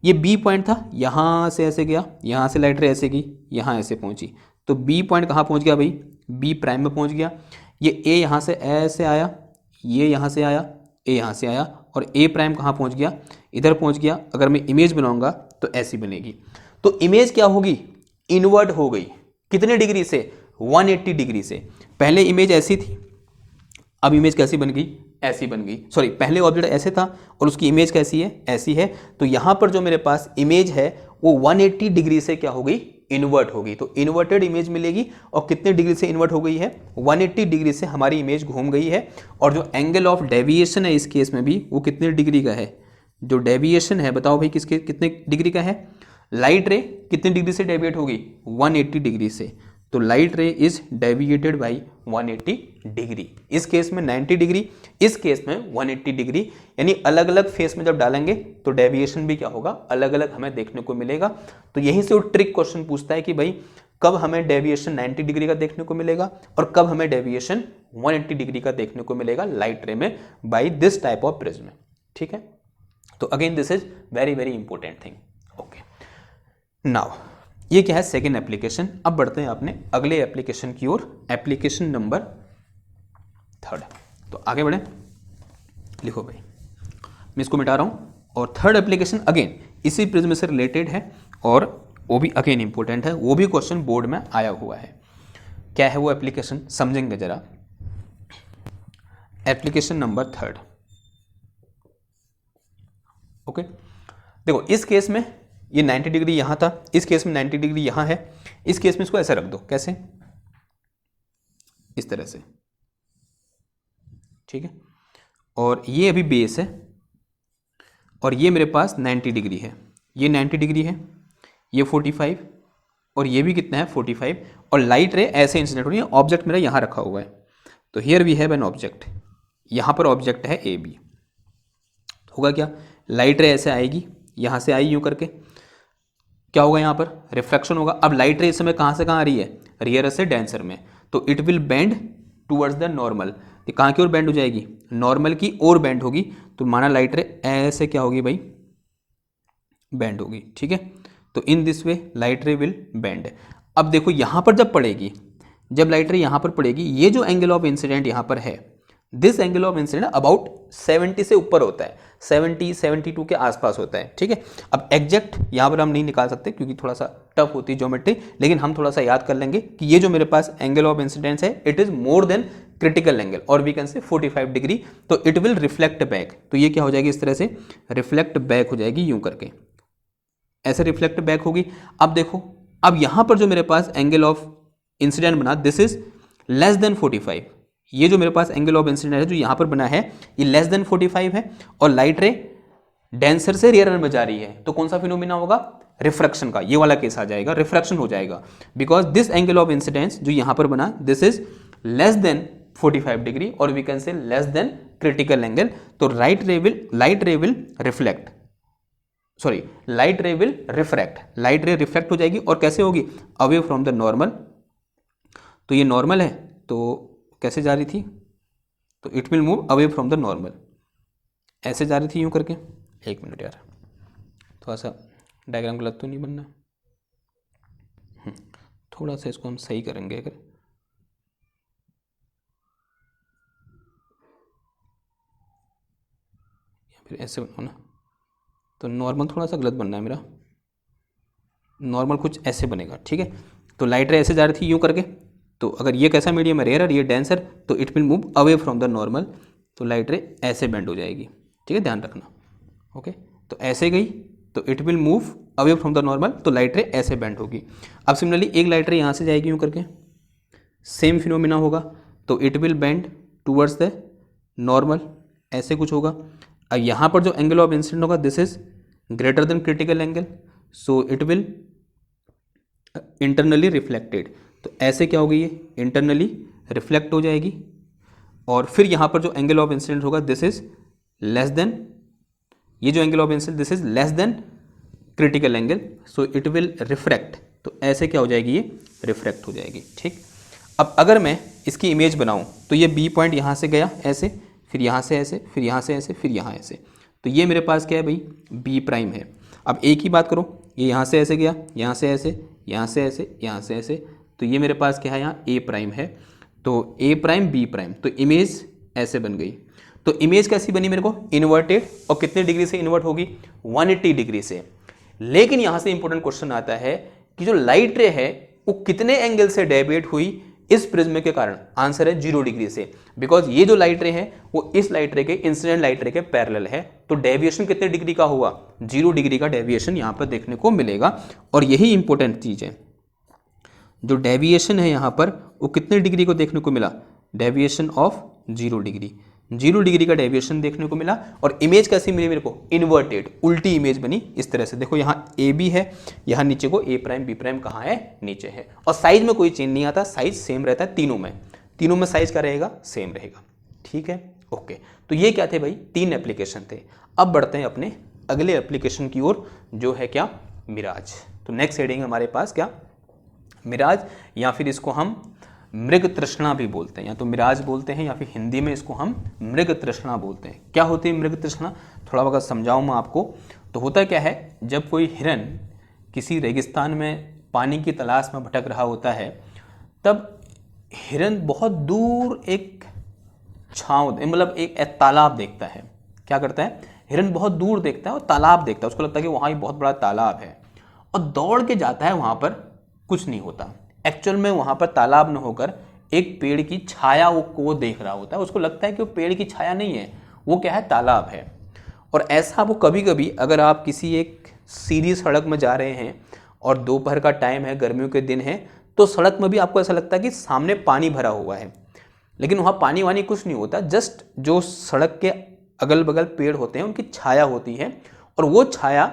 A: ये बी पॉइंट था, यहाँ से ऐसे गया, यहाँ से लाइट रे ऐसे गई, यहाँ ऐसे पहुँची, तो बी पॉइंट कहाँ पहुँच गया भाई, बी प्राइम में पहुँच गया। ये ए यहाँ से ऐसे आया, ये यहाँ से आया, ए यहाँ से आया, और ए प्राइम कहाँ पहुँच गया, इधर पहुँच गया। अगर मैं इमेज बनाऊंगा तो ऐसी बनेगी। तो इमेज क्या होगी, इनवर्ट हो गई, कितने डिग्री से, 180 डिग्री से। पहले इमेज ऐसी थी, अब इमेज कैसी बन गई, ऐसी बन गई। सॉरी, पहले ऑब्जेक्ट ऐसे था और उसकी इमेज कैसी है, ऐसी है। तो यहाँ पर जो मेरे पास इमेज है वो 180 डिग्री से क्या हो गई, इन्वर्ट होगी। तो इन्वर्टेड इमेज मिलेगी, और कितने डिग्री से इन्वर्ट हो गई है, 180 डिग्री से हमारी इमेज घूम गई है। और जो एंगल ऑफ डेविएशन है इस केस में भी वो कितने डिग्री का है, जो डेविएशन है बताओ भाई किसके कितने डिग्री का है, लाइट रे कितने डिग्री से डेविएट होगी, 180 डिग्री से। तो लाइट रे इज डेविएटेड बाई 180 डिग्री। इस केस में 90 डिग्री, इस केस में 180 डिग्री, यानी अलग अलग फेस में जब डालेंगे तो डेविएशन भी क्या होगा, अलग अलग हमें देखने को मिलेगा। तो यहीं से वो ट्रिक क्वेश्चन पूछता है कि भाई कब हमें डेविएशन 90 डिग्री का देखने को मिलेगा और कब हमें डेविएशन 180 डिग्री का देखने को मिलेगा लाइट रे में by this type of prism. ठीक है, तो again this is very very important thing. Okay, now ये क्या है, सेकेंड एप्लीकेशन। अब बढ़ते हैं अपने अगले एप्लीकेशन की ओर, एप्लीकेशन नंबर 3। तो आगे बढ़े, लिखो भाई, मैं इसको मिटा रहा हूं। और थर्ड एप्लीकेशन अगेन इसी प्रिज्म से रिलेटेड है, और वो भी अगेन इंपॉर्टेंट है, वो भी क्वेश्चन बोर्ड में आया हुआ है। क्या है वो एप्लीकेशन, समझेंगे जरा। Application number 3। ओके, देखो इस केस में ये 90 डिग्री यहां था, इस केस में 90 डिग्री यहां है, इस केस में इसको ऐसे रख दो, कैसे, इस तरह से। ठीक है, और ये अभी बेस है, और ये मेरे पास 90 डिग्री है, ये 90 डिग्री है, ये 45, और ये भी कितना है 45, और लाइट रे ऐसे इंसिडेंट हो रही है। ऑब्जेक्ट मेरा यहां रखा हुआ है, तो here we have an object, यहां पर ऑब्जेक्ट है ए बी। होगा क्या, लाइट रे ऐसे आएगी, यहां से आई यूं करके, क्या होगा यहाँ पर, रिफ्रैक्शन होगा। अब लाइट रे इस समय कहाँ से कहाँ आ रही है, रियर से डेंसर में, तो it will bend towards the normal. तो कहाँ की ओर बेंड हो जाएगी, नॉर्मल की ओर बेंड होगी। तो माना लाइट रे ऐसे क्या होगी भाई, बेंड होगी। ठीक है, तो in this way light ray will bend. अब देखो यहाँ पर जब पड़ेगी, जब लाइट रे यहाँ पर पड़ेगी, ये जो एंगल ऑफ इंसिडेंट यहाँ पर है, this angle of incident about 70 से ऊपर होता है, 70-72 के आसपास होता है। ठीक है, अब एग्जैक्ट यहाँ पर हम नहीं निकाल सकते क्योंकि थोड़ा सा टफ होती है ज्योमेट्री, लेकिन हम थोड़ा सा याद कर लेंगे कि ये जो मेरे पास एंगल ऑफ इंसिडेंस है it is more than critical angle, और वी कैन से 45 डिग्री। तो इट विल रिफ्लेक्ट बैक, तो ये क्या हो जाएगी, इस तरह से रिफ्लेक्ट बैक हो जाएगी, यूं करके ऐसे रिफ्लेक्ट बैक होगी। अब देखो, अब यहां पर जो मेरे पास एंगल ऑफ इंसिडेंट बना, दिस इज लेस देन 45। ये जो मेरे पास एंगल ऑफ इंसिडेंट है जो यहां पर बना है, ये लेस देन 45 है, और लाइट रे डेंसर से रियर में जा रही है। तो कौन सा फिनोमिना होगा, रिफ्रैक्शन का, ये वाला केस आ जाएगा, रिफ्रैक्शन हो जाएगा। Because this angle of incidence जो यहां पर बना, this is less than 45 degree, और we can say less than critical angle. तो light ray will reflect, sorry light ray will refract, light ray reflect हो जाएगी, और कैसे होगी, अवे फ्रॉम द नॉर्मल। तो ये नॉर्मल है, तो कैसे जा रही थी, तो it will move away from the normal, ऐसे जा रही थी यूं करके। एक मिनट यार, थोड़ा सा डायग्राम गलत तो नहीं बनना, थोड़ा सा इसको हम सही करेंगे। अगर या फिर ऐसे बनाओ ना, तो नॉर्मल थोड़ा सा गलत बनना है मेरा, नॉर्मल कुछ ऐसे बनेगा। ठीक है, तो लाइट रे ऐसे जा रही थी यूं करके, तो अगर ये कैसा मीडियम है, रेयर और ये डेंसर, तो it will move away from the normal, तो लाइट रे ऐसे बेंड हो जाएगी। ठीक है, ध्यान रखना। ओके, तो ऐसे गई तो it will move away from the normal, तो लाइट रे ऐसे बेंड होगी। अब सिमिलरली एक लाइट रे यहाँ से जाएगी यूँ करके, सेम फिनोमिना होगा, तो it will bend towards the normal, ऐसे कुछ होगा। अब यहाँ पर जो एंगल ऑफ इंसिडेंट होगा this is greater than critical angle, so it will internally reflected. तो ऐसे क्या होगी, ये इंटरनली रिफ्लेक्ट हो जाएगी। और फिर यहाँ पर जो एंगल ऑफ इंसिडेंट होगा दिस इज लेस देन, ये जो angle of incident this is less than critical angle, so it will refract. तो ऐसे क्या हो जाएगी, ये रिफ्रैक्ट हो जाएगी। ठीक, अब अगर मैं इसकी इमेज बनाऊं तो ये बी पॉइंट यहाँ से गया ऐसे, फिर यहाँ से ऐसे, फिर यहाँ से ऐसे, फिर यहाँ ऐसे, तो ये मेरे पास क्या है भाई, बी प्राइम है। अब एक ही बात करो, ये यहाँ से ऐसे गया, यहाँ से ऐसे, यहाँ से ऐसे, यहाँ से ऐसे, तो ये मेरे पास क्या है, यहाँ ए प्राइम है। तो ए प्राइम बी प्राइम, तो इमेज ऐसे बन गई। तो इमेज कैसी बनी मेरे को, इन्वर्टेड, और कितने डिग्री से इन्वर्ट होगी, 180 डिग्री से। लेकिन यहाँ से इंपॉर्टेंट क्वेश्चन आता है कि जो लाइट रे है वो कितने एंगल से डेविएट हुई इस प्रिज्म के कारण। आंसर है 0 डिग्री से, बिकॉज ये जो लाइट रे है वो इस लाइट रे के, इंसिडेंट लाइट रे के पैरेलल है। तो डेविएशन कितने डिग्री का हुआ, 0 डिग्री का डेविएशन यहाँ पर देखने को मिलेगा। और यही इंपॉर्टेंट चीज है, जो डेविएशन है यहाँ पर वो कितने डिग्री को देखने को मिला, डेविएशन ऑफ 0 डिग्री, 0 डिग्री का डेविएशन देखने को मिला। और इमेज कैसी मिली मेरे को, इन्वर्टेड, उल्टी इमेज बनी इस तरह से। देखो यहाँ ए बी है, यहाँ नीचे को ए प्राइम बी प्राइम कहाँ है, नीचे है। और साइज में कोई चेंज नहीं आता, साइज सेम रहता है तीनों में साइज का रहेगा, सेम रहेगा। ठीक है, ओके। तो ये क्या थे भाई, 3 एप्लीकेशन थे। अब बढ़ते हैं अपने अगले एप्लीकेशन की ओर, जो है क्या, मिराज। तो नेक्स्ट हेडिंग हमारे पास क्या, मिराज, या फिर इसको हम मृग तृष्णा भी बोलते हैं, या तो मिराज बोलते हैं, या फिर हिंदी में इसको हम मृग तृष्णा बोलते हैं। क्या होती है मृग तृष्णा, थोड़ा बहुत समझाऊं मैं आपको। तो होता क्या है, जब कोई हिरन किसी रेगिस्तान में पानी की तलाश में भटक रहा होता है, तब हिरन बहुत दूर एक छांव, मतलब एक तालाब देखता है। क्या करता है, हिरन बहुत दूर देखता है और तालाब देखता है, उसको लगता है कि वहाँ एक बहुत बड़ा तालाब है, और दौड़ के जाता है, वहाँ पर कुछ नहीं होता। एक्चुअल में वहाँ पर तालाब न होकर एक पेड़ की छाया वो देख रहा होता है, उसको लगता है कि वो पेड़ की छाया नहीं है, वो क्या है, तालाब है। और ऐसा वो कभी कभी, अगर आप किसी एक सीधी सड़क में जा रहे हैं और दोपहर का टाइम है, गर्मियों के दिन है, तो सड़क में भी आपको ऐसा लगता है कि सामने पानी भरा हुआ है, लेकिन वहाँ पानी वानी कुछ नहीं होता, जस्ट जो सड़क के अगल बगल पेड़ होते हैं उनकी छाया होती है, और वो छाया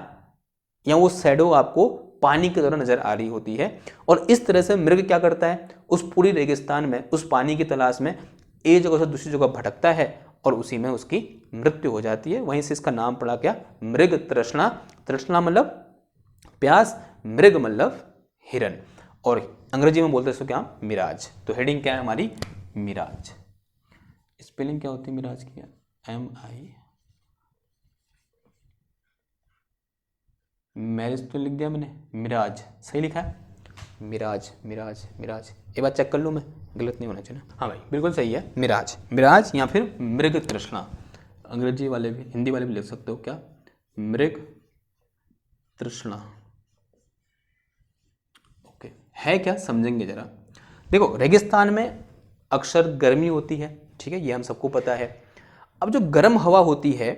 A: या वो शैडो आपको पानी की तरह नजर आ रही होती है। और इस तरह से मृग क्या करता है, उस पूरी रेगिस्तान में, उस पानी की तलाश में एक जगह से दूसरी जगह भटकता है, और उसी में उसकी मृत्यु हो जाती है। वहीं से इसका नाम पड़ा क्या, मृग तृष्णा। तृष्णा मतलब प्यास, मृग मतलब हिरन, और अंग्रेजी में बोलते हैं इसको क्या, मिराज। तो हेडिंग क्या है हमारी, मिराज। स्पेलिंग क्या होती है मिराज की, MI, मैरिज तो लिख दिया मैंने, मिराज सही लिखा है, मिराज मिराज मिराज। एक बार चेक कर लूँ मैं, गलत नहीं होना चाहिए ना। हाँ भाई बिल्कुल सही है, मिराज। मिराज या फिर मृग तृष्णा, अंग्रेजी वाले भी, हिंदी वाले भी लिख सकते हो, क्या, मृग तृष्णा। ओके, है क्या, समझेंगे जरा। देखो रेगिस्तान में अक्सर गर्मी होती है, ठीक है, ये हम सबको पता है। अब जो गर्म हवा होती है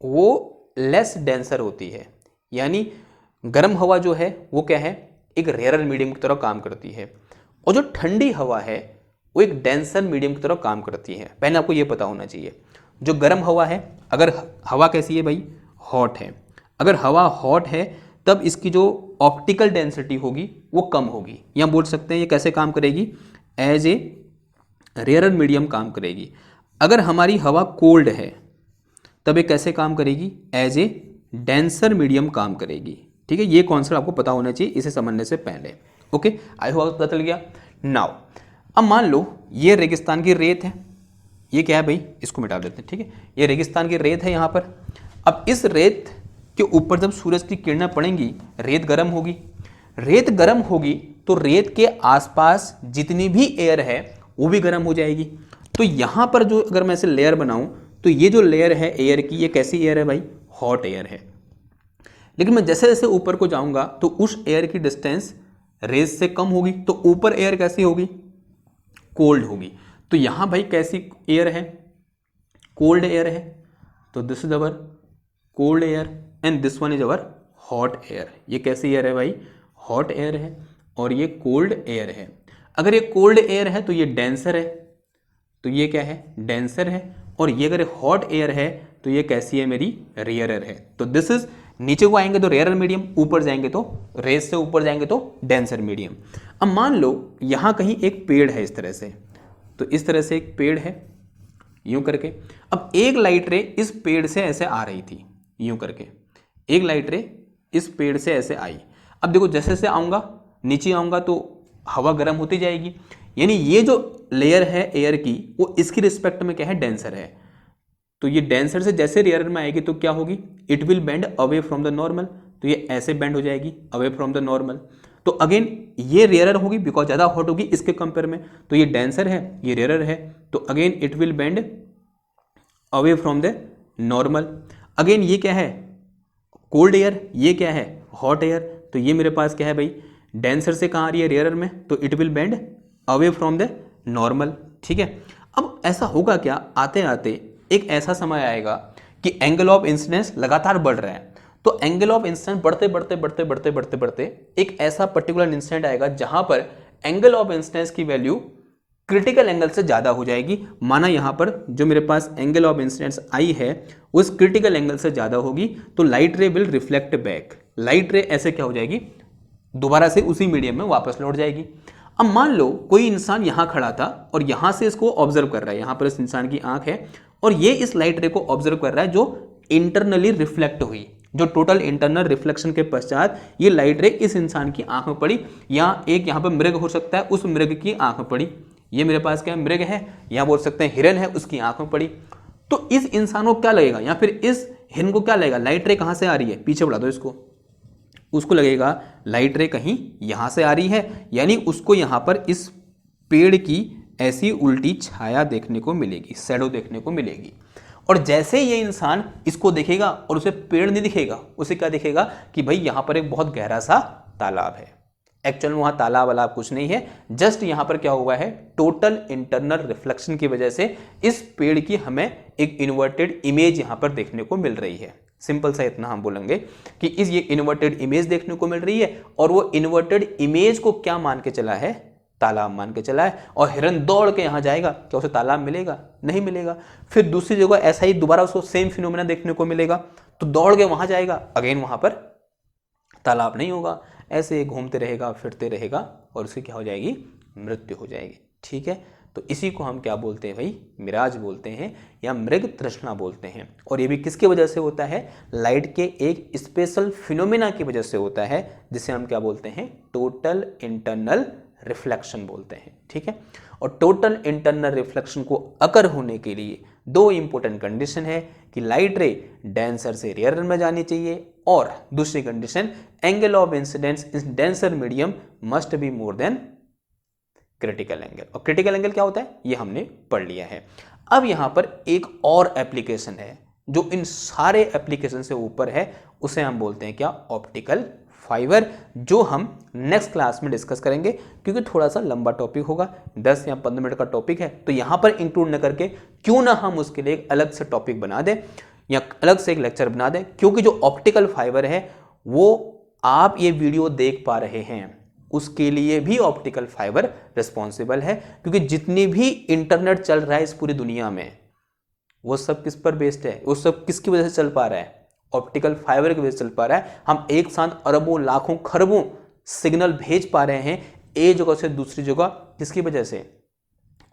A: वो लेस डेंसर होती है, यानी गर्म हवा जो है वो क्या है, एक रेयर मीडियम की तरह काम करती है, और जो ठंडी हवा है वो एक डेंसर मीडियम की तरह काम करती है। पहले आपको ये पता होना चाहिए, जो गर्म हवा है, अगर हवा कैसी है भाई, हॉट है, अगर हवा हॉट है तब इसकी जो ऑप्टिकल डेंसिटी होगी वो कम होगी, या बोल सकते हैं ये कैसे काम करेगी, एज ए रेयर मीडियम काम करेगी। अगर हमारी हवा कोल्ड है तब ये कैसे काम करेगी, एज ए डेंसर मीडियम काम करेगी। ठीक है, ये कॉन्सेप्ट आपको पता होना चाहिए इसे समझने से पहले। ओके, आई होप पता चल गया। नाउ अब मान लो ये रेगिस्तान की रेत है, ये क्या है भाई, इसको मिटा देते हैं। ठीक है, ये रेगिस्तान की रेत है यहाँ पर। अब इस रेत के ऊपर जब सूरज की किरणें पड़ेंगी, रेत गर्म होगी। रेत गर्म होगी तो रेत के आसपास जितनी भी एयर है वो भी गर्म हो जाएगी। तो यहाँ पर जो अगर मैं इसे लेयर बनाऊं, तो ये जो लेयर है एयर की, ये कैसी एयर है भाई, हॉट एयर है। लेकिन मैं जैसे जैसे ऊपर को जाऊंगा तो उस एयर की डिस्टेंस रेत से कम होगी, तो ऊपर एयर कैसी होगी, कोल्ड होगी। तो यहां भाई कैसी एयर है, कोल्ड एयर है। तो this is our cold air and this one is our hot air. ये कैसी एयर है भाई, हॉट एयर है, और ये कोल्ड एयर है। अगर ये कोल्ड एयर है तो ये डेंसर है, तो ये क्या है, डेंसर है। और ये अगर हॉट एयर है तो ये कैसी है, मेरी रेयरर है। तो दिस इज, नीचे को आएंगे तो रेयरर मीडियम, ऊपर जाएंगे तो रेस से ऊपर जाएंगे तो डेंसर मीडियम। अब मान लो यहाँ कहीं एक पेड़ है इस तरह से, तो इस तरह से एक पेड़ है यूं करके। अब एक लाइट रे इस पेड़ से ऐसे आ रही थी यूं करके, एक लाइट रे इस पेड़ से ऐसे आई। अब देखो जैसे जैसे आऊँगा नीचे आऊँगा तो हवा गर्म होती जाएगी, यानी ये जो लेयर है एयर की वो इसकी रिस्पेक्ट में क्या है, डेंसर है। तो ये डेंसर से जैसे रेयरर में आएगी तो क्या होगी, it will bend away from the normal, तो ये ऐसे बेंड हो जाएगी अवे फ्रॉम द नॉर्मल। तो अगेन ये रेयरर होगी बिकॉज ज़्यादा हॉट होगी इसके कंपेयर में, तो ये डेंसर है ये रेयरर है, तो again it will bend away from the normal. Again ये क्या है, कोल्ड एयर, ये क्या है, हॉट एयर, तो ये मेरे पास क्या है भाई, डेंसर से कहाँ आ रही है, रेयरर में, तो it will bend away from the normal. ठीक है, अब ऐसा होगा क्या, आते आते एक ऐसा समय आएगा कि एंगल ऑफ इंसिडेंस लगातार बढ़ रहा है, तो एंगल ऑफ इंसिडेंस बढ़ते बढ़ते बढ़ते बढ़ते बढ़ते बढ़ते एक ऐसा पर्टिकुलर इंस्टेंट आएगा जहां पर एंगल ऑफ इंसिडेंस की वैल्यू क्रिटिकल एंगल से ज्यादा हो जाएगी। माना यहां पर जो मेरे पास एंगल ऑफ इंसिडेंस आई है उस क्रिटिकल एंगल से ज्यादा होगी, तो light ray will reflect back, light ray ऐसे क्या हो जाएगी, दोबारा से उसी मीडियम में वापस लौट जाएगी। अब मान लो कोई इंसान यहां खड़ा था और यहां से इसको ऑब्जर्व कर रहा है, यहां पर इस इंसान की आंख है और ये इस लाइट रे को ऑब्जर्व कर रहा है जो इंटरनली रिफ्लेक्ट हुई, जो टोटल इंटरनल रिफ्लेक्शन के पश्चात ये लाइट रे इस इंसान की आंख में पड़ी, या एक यहां पर मृग हो सकता है उस मृग की आंख में पड़ी, ये मेरे पास क्या मृग है, यहां बोल सकते हैं हिरन है, उसकी आंख में पड़ी। तो इस इंसान को क्या लगेगा, या फिर इस हिरन को क्या लगेगा, लाइट रे कहां से आ रही है, पीछे बढ़ा दो इसको, उसको लगेगा लाइट रे कहीं यहां से आ रही है, यानी उसको यहां पर इस पेड़ की ऐसी उल्टी छाया देखने को मिलेगी, शैडो देखने को मिलेगी। और जैसे ये इंसान इसको देखेगा और उसे पेड़ नहीं दिखेगा, उसे क्या दिखेगा कि भाई यहां पर एक बहुत गहरा सा तालाब है। एक्चुअल में वहां तालाब वाला कुछ नहीं है, जस्ट यहां पर क्या हुआ है, टोटल इंटरनल रिफ्लेक्शन की वजह से इस पेड़ की हमें एक इन्वर्टेड इमेज यहां पर देखने को मिल रही है। सिंपल सा इतना हम बोलेंगे कि इस ये इन्वर्टेड इमेज देखने को मिल रही है, और वो इन्वर्टेड इमेज को क्या मान के चला है, तालाब मान के चला है। और हिरन दौड़ के यहां जाएगा, क्या उसे तालाब मिलेगा, नहीं मिलेगा। फिर दूसरी जगह ऐसा ही दोबारा उसको सेम फिनोमेना देखने को मिलेगा, तो दौड़ के वहां जाएगा, अगेन वहां पर तालाब नहीं होगा, ऐसे घूमते रहेगा फिरते रहेगा और उसकी क्या हो जाएगी, मृत्यु हो जाएगी। ठीक है, तो इसी को हम क्या बोलते हैं भाई, मिराज बोलते हैं या मृग तृष्णा बोलते हैं। और ये भी किसकी वजह से होता है, लाइट के एक स्पेशल फिनोमेना की वजह से होता है, जिसे हम क्या बोलते हैं, टोटल इंटरनल रिफ्लेक्शन बोलते हैं। ठीक है, और टोटल इंटरनल रिफ्लेक्शन को अकर होने के लिए दो इंपॉर्टेंट कंडीशन है कि लाइट रे डेंसर से रेयरर में जानी चाहिए, और दूसरी condition angle of incidence in denser medium must be more than critical angle. और क्रिटिकल एंगल क्या होता है ये हमने पढ़ लिया है। अब यहां पर एक और एप्लीकेशन है जो इन सारे एप्लीकेशन से ऊपर है, उसे हम बोलते हैं क्या, ऑप्टिकल फाइबर, जो हम नेक्स्ट क्लास में डिस्कस करेंगे, क्योंकि थोड़ा सा लंबा टॉपिक होगा, 10 या 15 मिनट का टॉपिक है, तो यहां पर इंक्लूड न करके क्यों ना हम उसके लिए एक अलग से टॉपिक बना दें या अलग से एक लेक्चर बना दें। क्योंकि जो ऑप्टिकल फाइबर है वो आप ये वीडियो देख पा रहे हैं, उसके लिए भी ऑप्टिकल फाइबर रिस्पॉन्सिबल है, क्योंकि जितनी भी इंटरनेट चल रहा है इस पूरी दुनिया में वो सब किस पर बेस्ड है, वो सब किसकी वजह से चल पा रहा है, ऑप्टिकल फाइबर की वजह से चल पा रहा है। हम एक साथ अरबों लाखों खरबों सिग्नल भेज पा रहे हैं एक जगह से दूसरी जगह, किसकी वजह से,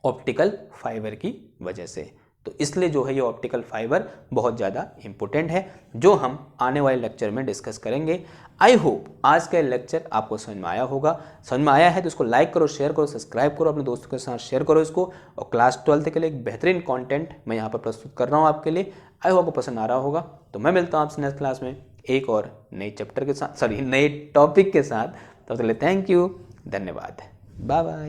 A: ऑप्टिकल फाइबर की वजह से। तो इसलिए जो है ये ऑप्टिकल फाइबर बहुत ज़्यादा इंपॉर्टेंट है, जो हम आने वाले लेक्चर में डिस्कस करेंगे। आई होप आज का लेक्चर आपको समझ में आया होगा। समझ में आया है तो इसको लाइक करो, शेयर करो, सब्सक्राइब करो, अपने दोस्तों के साथ शेयर करो इसको। और क्लास 12 के लिए एक बेहतरीन कंटेंट मैं यहाँ पर प्रस्तुत कर रहा हूँ आपके लिए। आई होप आपको पसंद आ रहा होगा। तो मैं मिलता हूँ आपसे नेक्स्ट क्लास में एक और नए चैप्टर के साथ, नए टॉपिक के साथ। तब तक के लिए थैंक यू, धन्यवाद, बाय बाय।